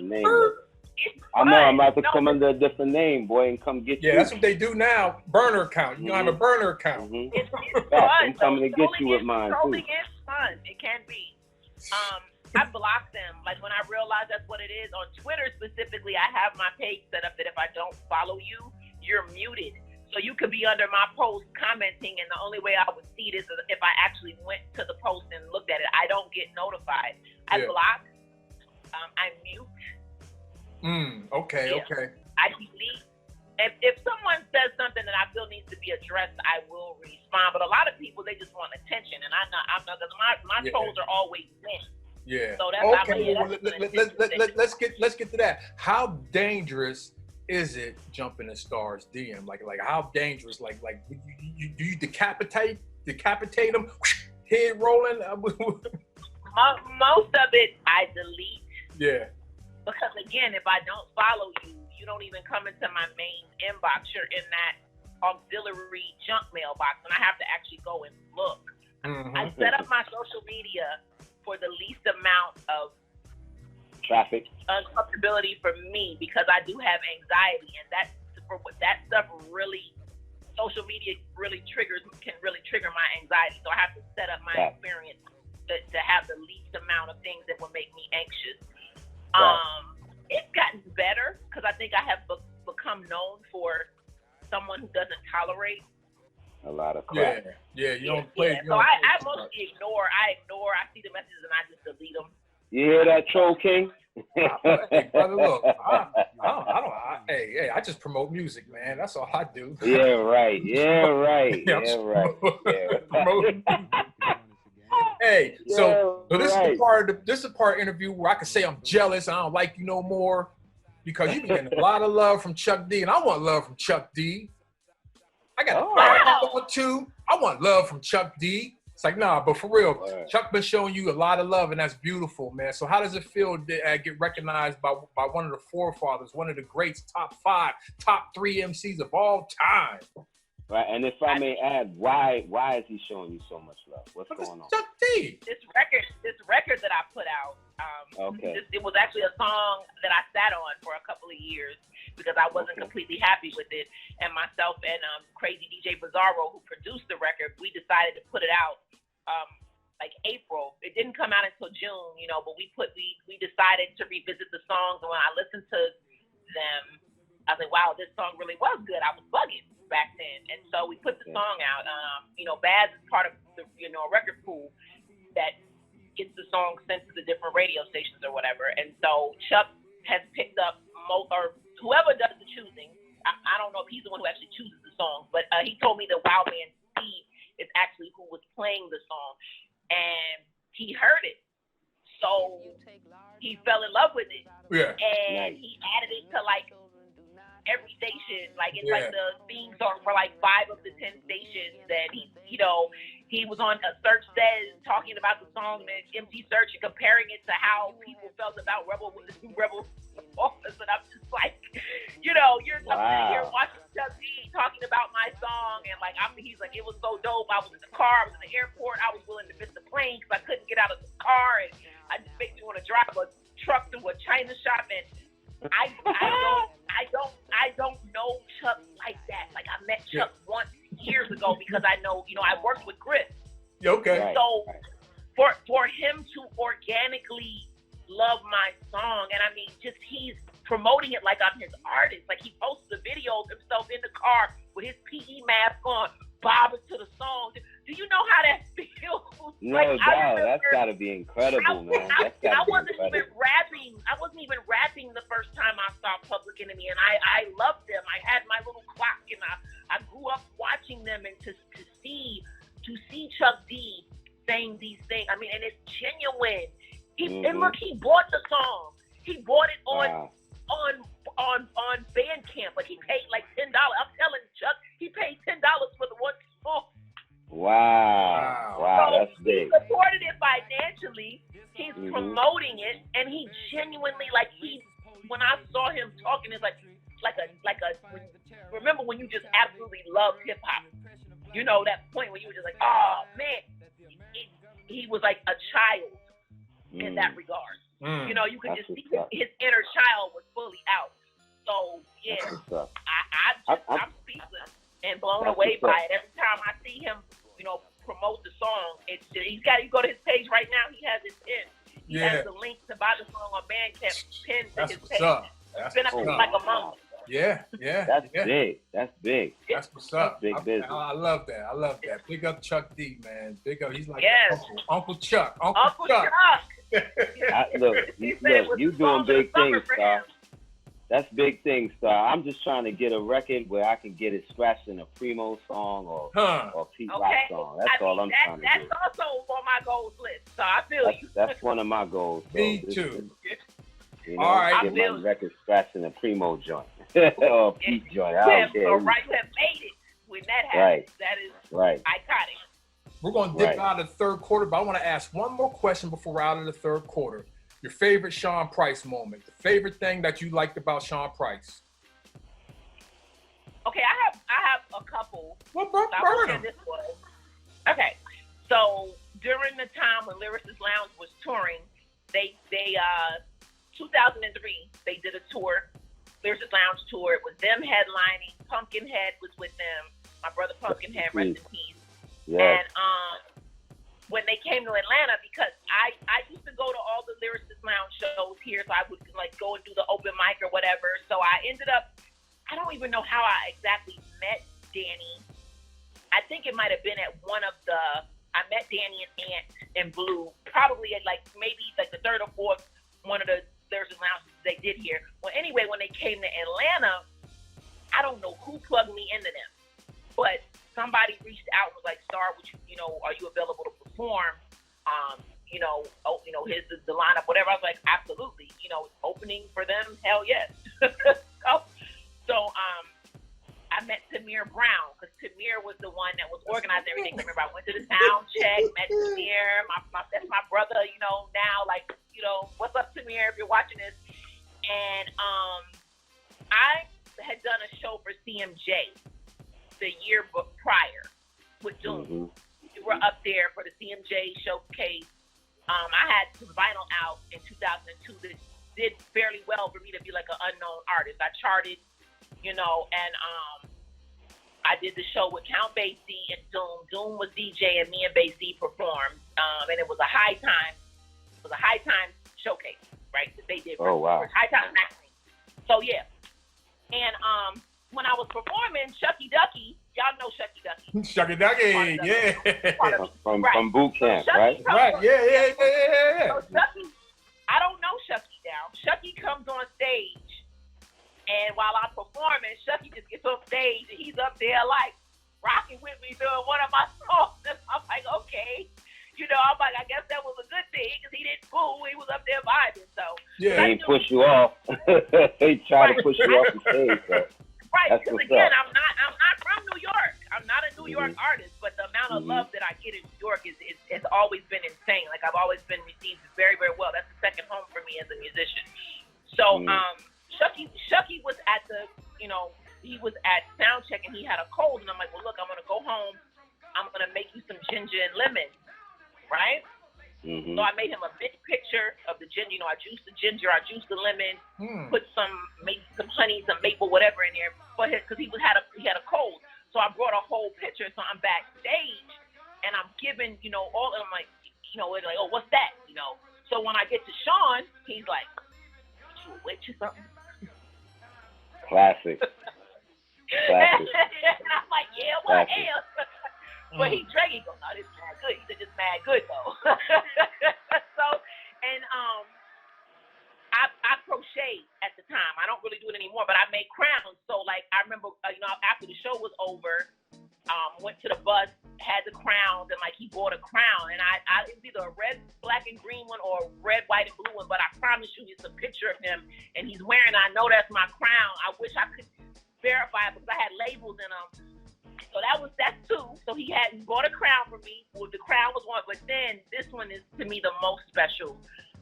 I know. I'm about to come under a different name, boy, and come get you. Yeah, that's what they do now. Burner account. You have a burner account. It's fun. I'm coming to get you with mine too. Trolling is fun. It can be. I block them. Like when I realize that's what it is on Twitter specifically, I have my page set up that if I don't follow you, you're muted. So you could be under my post commenting, and the only way I would see it is if I actually went to the post and looked at it. I don't get notified. I block. I mute. Okay. I delete. If someone says something that I feel needs to be addressed, I will respond. But a lot of people, they just want attention, and I'm not because my trolls are always in. Yeah. So that's let's get to that. How dangerous is it jumping in Stahr's DM? Like how dangerous? Like do you decapitate them? Head rolling. Most of it I delete. Yeah. Because again, if I don't follow you, you don't even come into my main inbox. You're in that auxiliary junk mailbox, and I have to actually go and look. I set up my social media for the least amount of traffic, uncomfortability for me, because I do have anxiety, and that stuff really, social media can really trigger my anxiety. So I have to set up my experience to have the least amount of things that will make me anxious. It's gotten better because I think I have become known for someone who doesn't tolerate a lot of crap. Yeah, you don't play. So I mostly ignore. I see the messages and I just delete them. You hear that, Troll King? Hey, brother, look, I just promote music, man. That's all I do. Yeah, right. Hey, so this is the part of the interview where I can say I'm jealous. I don't like you no more because you've been getting a lot of love from Chuck D, and I want love from Chuck D. I got too. I want love from Chuck D. It's like, nah, but for real, Chuck been showing you a lot of love, and that's beautiful, man. So how does it feel to get recognized by one of the forefathers, one of the greats, top 5, top 3 MCs of all time? Right, and if I may add, why is he showing you so much love? What's going on? Chuck D. This record that I put out, it was actually a song that I sat on for a couple of years because I wasn't completely happy with it. And myself and Crazy DJ Bizarro, who produced the record, we decided to put it out like April. It didn't come out until June, but we decided to revisit the songs. And when I listened to them, I was like, wow, this song really was good. I was bugging back then. And so we put the song out. Baz is part of the a record pool that gets the song sent to the different radio stations or whatever. And so Chuck has picked up or whoever does the choosing. I don't know if he's the one who actually chooses the songs, but he told me that Wild Man Steve is actually who was playing the song, and he heard it. So he fell in love with it. Yeah. And he added it to like every station, like it's like the theme song for like 5 of the 10 stations that he was on a Search Says talking about the song and MT Search and comparing it to how people felt about Rebel with the new Rebel office, and I'm just like, you're sitting here watching Chuck D talking about my song, and like he's like, it was so dope. I was in the car, I was in the airport, I was willing to miss the plane because I couldn't get out of the car, and I just made me want to drive a truck through a China shop, and I don't know Chuck like that. Like I met Chuck once years ago because I know, I worked with Grap. Okay. So for him to organically love my song. And I mean, just he's promoting it like I'm his artist. Like he posts the video of himself in the car with his PE mask on, bobbing to the song. Do you know how that feels? No like, doubt. That's got to be incredible, man. That's got to be incredible. I wasn't even rapping the first time I saw Public Enemy, and I loved them. I had my little clock, and I grew up watching them, and to see Chuck D saying these things. I mean, and it's genuine. And look, he bought the song. He bought it on Bandcamp. Like he paid like $10. I'm telling Chuck, he paid $10 for the one song. Wow, so that's big. He supported it financially. He's promoting it, and he genuinely, like, when I saw him talking, it's like a. Remember when you just absolutely loved hip hop? You know that point when you were just like, oh man, he was like a child in that regard. You know, you could just see his inner child was fully out. So yeah, I'm speechless and blown away by it every time I see him. You know, promote the song. You go to his page right now. He has his pin. He has the link to buy the song on Bandcamp. Pinned to his page. It's been up like a month. Yeah. That's big. That's big. That's what's up. Big business. I love that. Big up Chuck D, man. Big up. He's like Uncle Chuck. Uncle Chuck. Look, you doing big things, Stahhr. That's big things, Stahhr. I'm just trying to get a record where I can get it scratched in a Primo song or Pete Rock song. That's all I'm trying to do. That's also on my goals list. So I feel you. That's one of my goals. So Me too. You know, all right. Get my record scratched in a Primo joint or Pete joint. I don't care. You have made it when that happens. Right. That is iconic. We're going to dip out of the third quarter, but I want to ask one more question before we're out of the third quarter. Your favorite Sean Price moment, the favorite thing that you liked about Sean Price. Okay, I have a couple. Well, burn them. Okay, so during the time when Lyricist Lounge was touring, they 2003 they did a tour, Lyricist Lounge tour. It was them headlining. Pumpkinhead was with them. My brother Pumpkinhead, rest in peace. Yeah. And when they came to Atlanta, because I used to go to all the Lyricist Lounge shows here, so I would like go and do the open mic or whatever. So I ended up, I don't even know how I exactly met Danny. I think it might have been at I met Danny and Ant and Blue, probably at maybe the third or fourth one of the Lyricist Lounges they did here. Well, anyway, when they came to Atlanta, I don't know who plugged me into them, but somebody reached out and was like, Stahhr, are you available to perform? Here's the lineup, whatever. I was like, absolutely. Opening for them, hell yes. So I met Tamir Brown, because Tamir was the one that was organizing everything. Remember, I went to the sound check, met Tamir, that's my brother, now, what's up, Tamir, if you're watching this? And I had done a show for CMJ the year prior with Doom. We were up there for the CMJ showcase. I had some vinyl out in 2002 that did fairly well for me to be like an unknown artist. I charted, and I did the show with Count Basie and Doom. Doom was DJ and me and Basie performed, and it was a high time. It was a high time showcase, right? That they did. Oh wow! High Time magazine. So yeah, and when I was performing, Shucky Ducky, y'all know Shucky Ducky. Shucky Ducky, yeah. From boot camp, so right? Right, yeah. So Shucky, I don't know Shucky now. Shucky comes on stage, and while I'm performing, Shucky just gets on stage, and he's up there rocking with me doing one of my songs. And I'm like, okay. I'm like, I guess that was a good thing, because he didn't fool. He was up there vibing, so. Yeah. He ain't push you off. He tried to push you off the stage, so. Right, because again, I'm not from New York. I'm not a New York artist, but the amount of love that I get in New York has always been insane. Like, I've always been received very, very well. That's the second home for me as a musician. So, Shucky was at he was at soundcheck, and he had a cold, and I'm like, well, look, I'm gonna go home. I'm gonna make you some ginger and lemon, right? So I made him a big picture of the ginger. I juiced the ginger, I juiced the lemon, put maybe some honey, some maple, whatever in there, because he had a cold. So I brought a whole picture. So I'm backstage, and I'm giving, all of them like, they're like, oh, what's that? So when I get to Sean, he's like, "You a witch or something?" Classic. And I'm like, "Yeah, what else?" But he drank. He goes, "No, this is mad good." He said, "This is mad good though." So, and I crocheted at the time. I don't really do it anymore, but I made crowns. So like I remember, after the show was over, went to the bus, had the crowns, and like he bought a crown, and I it was either a red, black, and green one or a red, white, and blue one. But I promise you, it's a picture of him, and he's wearing. I know that's my crown. I wish I could verify it because I had labels in them. So that's two. So he bought a crown for me. Well, the crown was one, but then this one is to me the most special.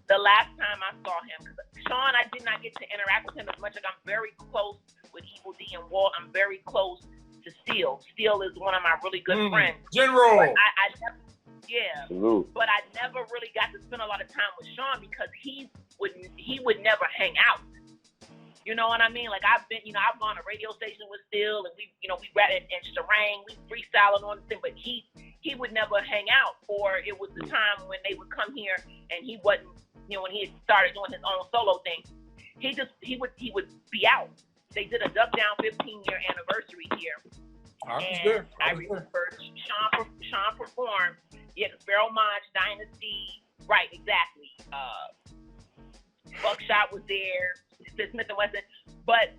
The last time I saw him, because Sean, I did not get to interact with him as much. Like I'm very close with Evil D and Walt. I'm very close to Stahhr. Stahhr is one of my really good friends. General. But but I never really got to spend a lot of time with Sean because he would never hang out. You know what I mean? Like I've gone to radio station with Stahhr, and we rap and Stahhr, we freestyling on the thing, but he would never hang out. Or it was the time when they would come here and he wasn't, when he had started doing his own solo thing, he would be out. They did a Duck Down 15-year anniversary here. And I remember Sean performed. Yeah, the Sparrow Monch, Dynasty, right, exactly. Buckshot was there. Smith and Wesson, but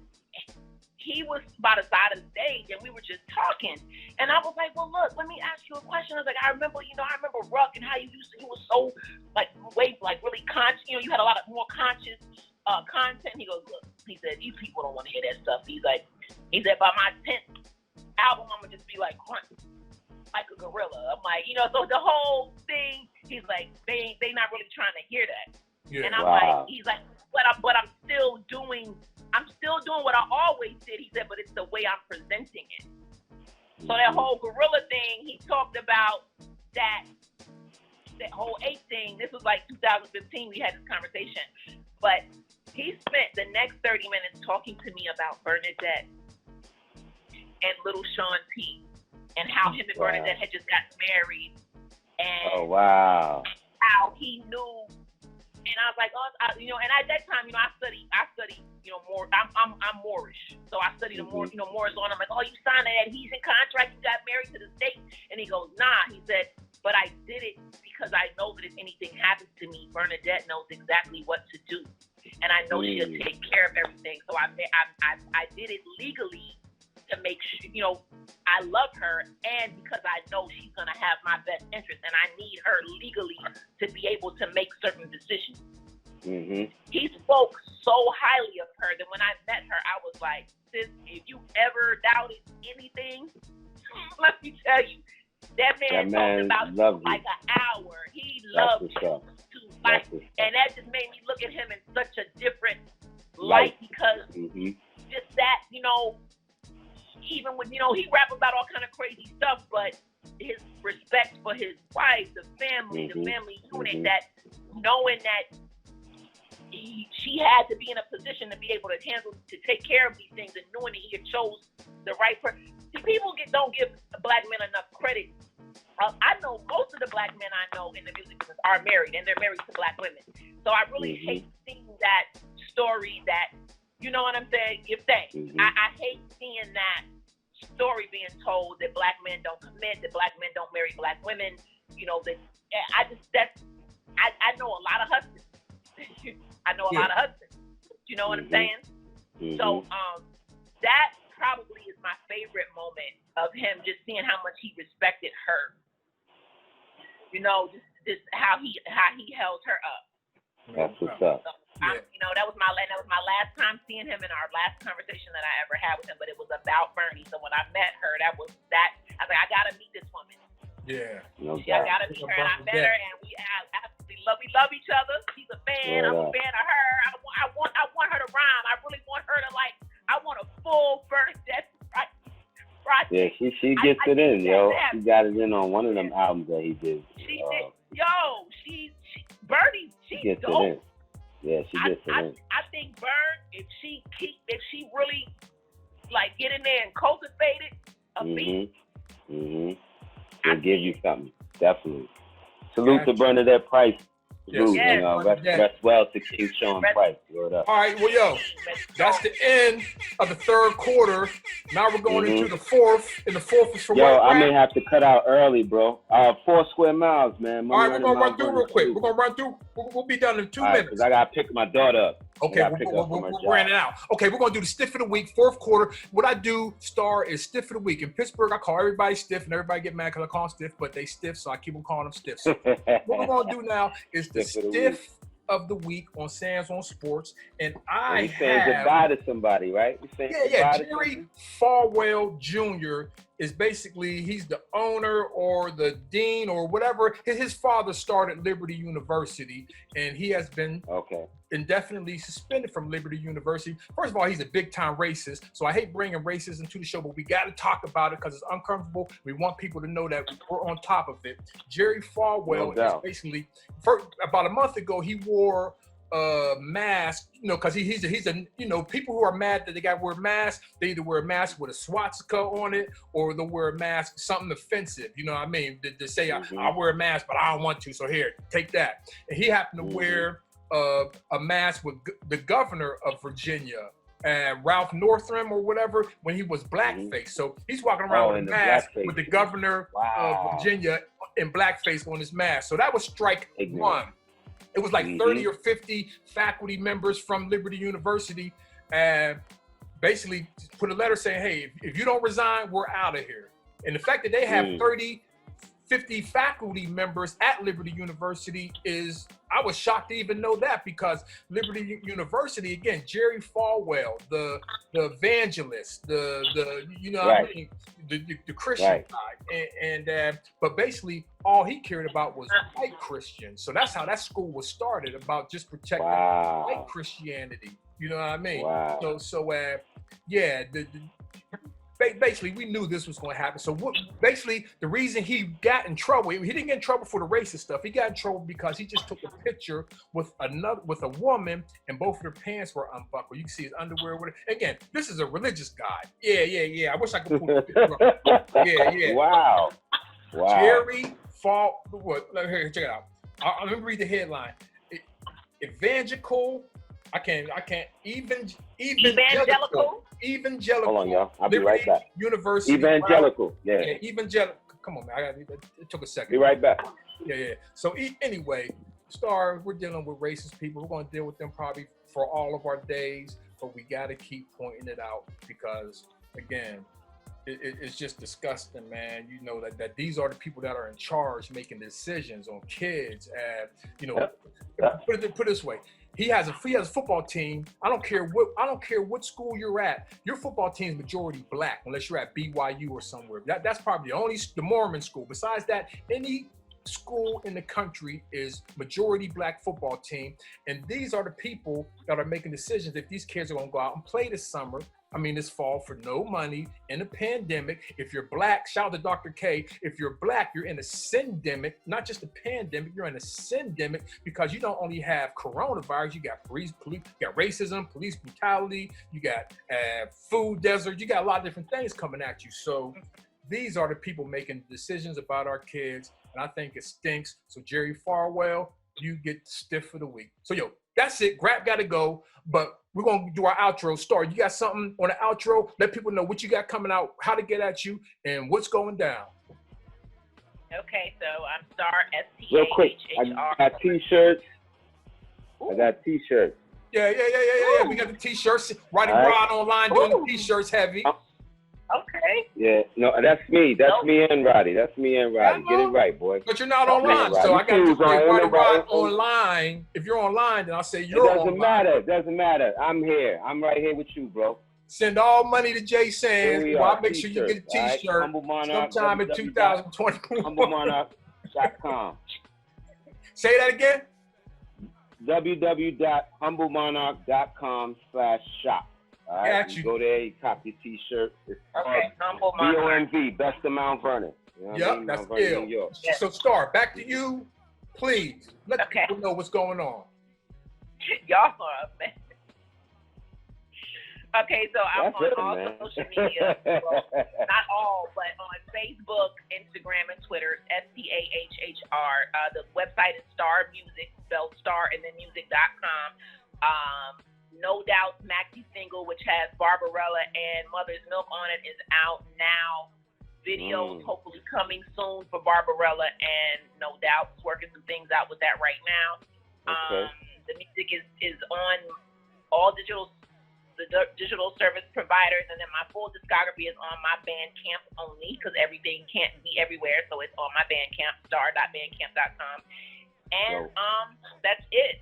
he was by the side of the stage and we were just talking. And I was like, well, look, let me ask you a question. I was like, I remember Ruck and how you was so really conscious. You had a lot of more conscious content. He goes, look, he said, these people don't want to hear that stuff. He said, by my 10th album, I'm gonna just be like grunt, like a gorilla. I'm like, so the whole thing, he's like, they not really trying to hear that. Yeah. And I'm like, he's like, but I'm still doing what I always did. He said, but it's the way I'm presenting it. So that whole gorilla thing, he talked about that whole ape thing. This was like 2015. We had this conversation, but he spent the next 30 minutes talking to me about Bernadette and little Sean P. and how him and Bernadette had just gotten married, and how he knew. And I was like, and at that time, I studied, more. I'm Moorish, so I studied the more, Moorish law. And I'm like, you signed that adhesion contract, you got married to the state, and he goes, nah. He said, but I did it because I know that if anything happens to me, Bernadette knows exactly what to do, and I know she'll take care of everything. So I did it legally to make sure, I love her, and because I know she's going to have my best interest, and I need her legally to be able to make certain decisions. Mm-hmm. He spoke so highly of her that when I met her, I was like, sis, if you ever doubted anything, let me tell you, that man talked about you like an hour. He loved you too. And that just made me look at him in such a different light because just that, even when, he rap about all kind of crazy stuff, but his respect for his wife, the family unit, that knowing that she had to be in a position to be able to take care of these things, and knowing that he had chose the right person. See, people don't give black men enough credit. I know most of the black men I know in the music business are married, and they're married to black women. So I really hate seeing that story that, you know what I'm saying? Give thanks. I hate seeing that story being told that black men don't commit, that black men don't marry black women. That I know a lot of husbands. I know a lot of husbands. You know what I'm saying? So that probably is my favorite moment of him, just seeing how much he respected her. Just how he held her up. That's what's up. So, that was my last time seeing him in our last conversation that I ever had with him, but it was about Bernie. So when I met her, I was like, I gotta meet this woman. Yeah. I gotta meet her, and I met her, and we absolutely love each other. She's a fan. I'm a fan of her. I want her to rhyme. I really want her to I want a full Bernadette project. Yeah, she gets it in, yo. She got it in on one of them albums that he did. She did. Yo, Bernie, she's dope. It in. Yeah, she gets it in. I think Bern, if she really get in there and cultivate it, a beat. She'll give you something, definitely. Salute to Bernadette Price. Salute, Yes. rest well to King Sean Price. Word up. All right, well, yo, that's the end of the third quarter. Now we're going into the fourth, and the fourth is for Yo, what, I may Grap? have to cut out early, bro. 4 square miles, man. All right, we're going to run through real quick. We're going to run through. We'll be done in 2 minutes. Because I got to pick my daughter up. Okay, we're in and out. Okay, we're going to do the stiff of the week, fourth quarter. What I do, Stahhr, is stiff of the week. In Pittsburgh, I call everybody stiff, and everybody get mad because I call them stiff, but they stiff, so I keep on calling them stiff. So what we're going to do now is the stiff of the week on Sam's on Sports, and I saying goodbye to somebody, right? Jerry Falwell Jr. is basically, he's the owner or the dean or whatever. His father started Liberty University, and he has been indefinitely suspended from Liberty University. First of all, he's a big-time racist, so I hate bringing racism to the show, but we got to talk about it because it's uncomfortable. We want people to know that we're on top of it. Jerry Falwell is basically, about a month ago, he wore a mask, because he's a people who are mad that they got to wear masks, they either wear a mask with a swastika on it or they'll wear a mask, something offensive, you know what I mean? To say, I wear a mask, but I don't want to, so here, take that. And he happened to wear a mask with the governor of Virginia, Ralph Northam or whatever, when he was blackface. So he's walking around with a mask with the governor of Virginia in blackface on his mask. So that was strike one. It was like 30 or 50 faculty members from Liberty University and basically put a letter saying, hey, if you don't resign, we're out of here. And the fact that they have 50 faculty members at Liberty University is, I was shocked to even know that, because Liberty University, again, Jerry Falwell, the evangelist, the Christian guy, and but basically all he cared about was white Christians. So that's how that school was started, about just protecting white Christianity. You know what I mean? Basically, we knew this was going to happen. So basically, the reason he got in trouble, he didn't get in trouble for the racist stuff. He got in trouble because he just took a picture with a woman, and both of their pants were unbuckled. You can see his underwear. Again, this is a religious guy. Yeah. I wish I could pull the picture up. Yeah. Wow. Jerry Here, check it out. Let me read the headline. Evangelical. I can't. Evangelical. Hold on, y'all. I'll be right back. University. Evangelical. Evangelical. Come on, man. It took a second. Be right back. Yeah. So anyway, Stahhr, we're dealing with racist people. We're going to deal with them probably for all of our days, but we got to keep pointing it out because, again, it's just disgusting, man. You know that these are the people that are in charge making decisions on kids. Put it this way. He has a football team. I don't care what school you're at. Your football team is majority black, unless you're at BYU or somewhere. That's probably the Mormon school. Besides that, any school in the country is majority black football team. And these are the people that are making decisions if these kids are going to go out and play this fall for no money in a pandemic. If you're black, shout out to Dr. K. If you're black, you're in a syndemic, not just a pandemic, you're in a syndemic because you don't only have coronavirus, you got racism, police brutality, you got food desert, you got a lot of different things coming at you. So these are the people making decisions about our kids, and I think it stinks. So Jerry Falwell, you get stiff for the week. So that's it. Grap got to go, but we're going to do our outro. Stahhr, you got something on the outro? Let people know what you got coming out, how to get at you, and what's going down. Okay, so I'm Stahhr, S-T-A-H-H-R. Real quick, I got T-shirts. Yeah. We got the T-shirts. Rod online doing the T-shirts heavy. Okay. Yeah, no, that's me. That's me and Roddy. Get it right, boy. But you're not online, so I got to put Rod online. If you're online, then I'll say you're online. It doesn't matter. I'm here. I'm right here with you, bro. Send all money to Jay Sands. I'll make sure you get a T-shirt sometime in 2020. HumbleMonarch.com. Say that again. www.humblemonarch.com/shop. All right, you go there, you copy your T-shirt. It's BOMV, Best of Mount Vernon. You know that's ill. Yes. So, Stahhr, back to you, please. Let people know what's going on. Y'all are a mess. Okay, so I'm on all social media. Well, not all, but on Facebook, Instagram, and Twitter. Stahhr. The website is Stahhr Music, spelled Stahhr and then music.com. No Doubt maxi single, which has Barbarella and Mother's Milk on it, is out now. Videos hopefully coming soon for Barbarella and No Doubt. Working some things out with that right now. Okay. The music is on all digital service providers, and then my full discography is on my Bandcamp only because everything can't be everywhere, so it's on my Bandcamp, stahhr.bandcamp.com. And that's it.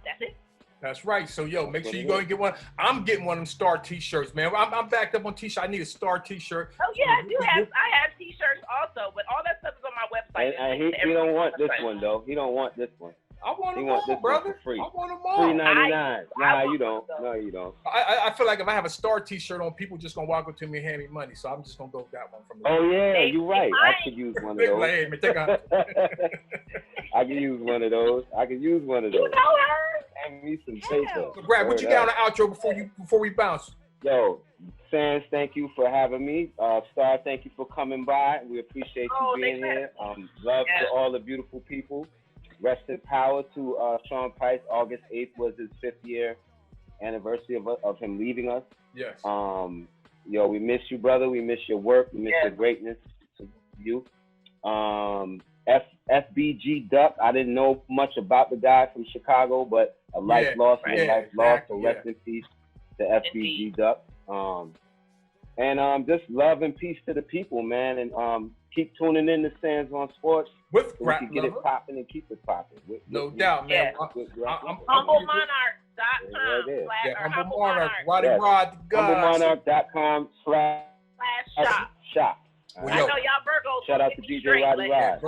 That's it. That's right. So, make sure you go and get one. I'm getting one of them Stahhr t-shirts, man. I'm backed up on t-shirt. I need a Stahhr t-shirt. Oh, yeah, I have t-shirts also, but all that stuff is on my website. And he don't want this one, though. He don't want this one. I want them all, brother. Free. I want them all. $3.99. Nah, you don't. No, you don't. I feel like if I have a Stahhr t-shirt on, people just going to walk up to me and hand me money. So I'm just going to go with that one from the you're right. I could use one of those. Hey, man, take a... I can use one of those. You know her? And me some paper. So, Grap, what you got on the outro before we bounce? Yo, Sans, thank you for having me. Stahhr, thank you for coming by. We appreciate you being here. Love to all the beautiful people. Rest in power to Sean Price. August 8th was his 5th year anniversary of him leaving us. Yes. We miss you, brother. We miss your work. We miss your greatness. To you. FBG Duck. I didn't know much about the guy from Chicago, but a life lost and a life lost. So rest in peace to FBG Duck. And just love and peace to the people, man. And keep tuning in to Sands on Sports. With so we can get it popping and keep it popping. No doubt, man. HumbleMonarch.com. Humble Monarch. Roddy Rod, HumbleMonarch.com/shop. I know y'all Virgos. Shout out to DJ Roddy Rod.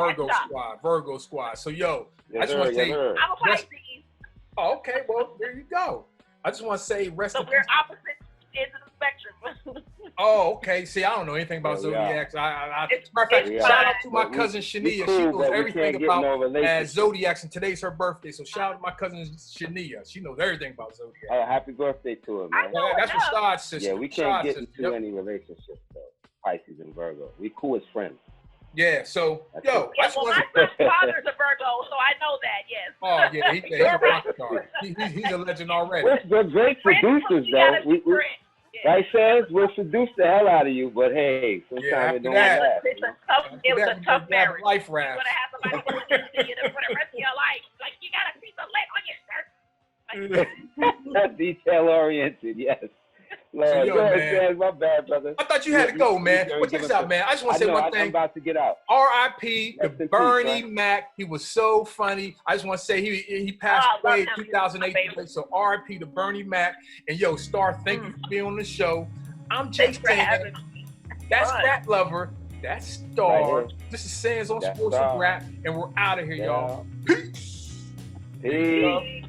Virgo Squad. So, I just want to say. I'm a Pisces. Oh, okay. Well, there you go. I just want to say rest in peace. So we're opposite ends of the spectrum. Oh, okay. See, I don't know anything about zodiacs. Shout out to my cousin Shania. She knows everything about zodiacs, and today's her birthday. So shout out to my cousin Shania. She knows everything about zodiacs. Oh, happy birthday to her, man. That's what Stahd's sister. Yeah, we can't get into any relationships though. Pisces and Virgo. We cool as friends. Yeah. So my son's father's a Virgo, so I know that. Yes. Oh yeah, he's a rock star. He's a legend already. We're great seducers, though. Right, Sans? We'll seduce the hell out of you, but hey, sometimes it don't last. It was a tough marriage. Life raft. You're gonna have somebody do you for the rest of your life. Like you got a piece of leg on your shirt. Detail oriented, yes. Lord, go ahead, Sans, my bad, brother. I thought you had to go, man. But check this out, man. I just want to say one thing. I'm about to get out. R.I.P. to Bernie Mac. He was so funny. I just want to say he passed away in 2008. So R.I.P. to Bernie Mac. And Stahhr, thank you for being on the show. I'm just saying. That's Grap Lover. That's Stahhr. Right, this is Sands on Sports with Grap. And we're out of here, y'all. Peace. Peace.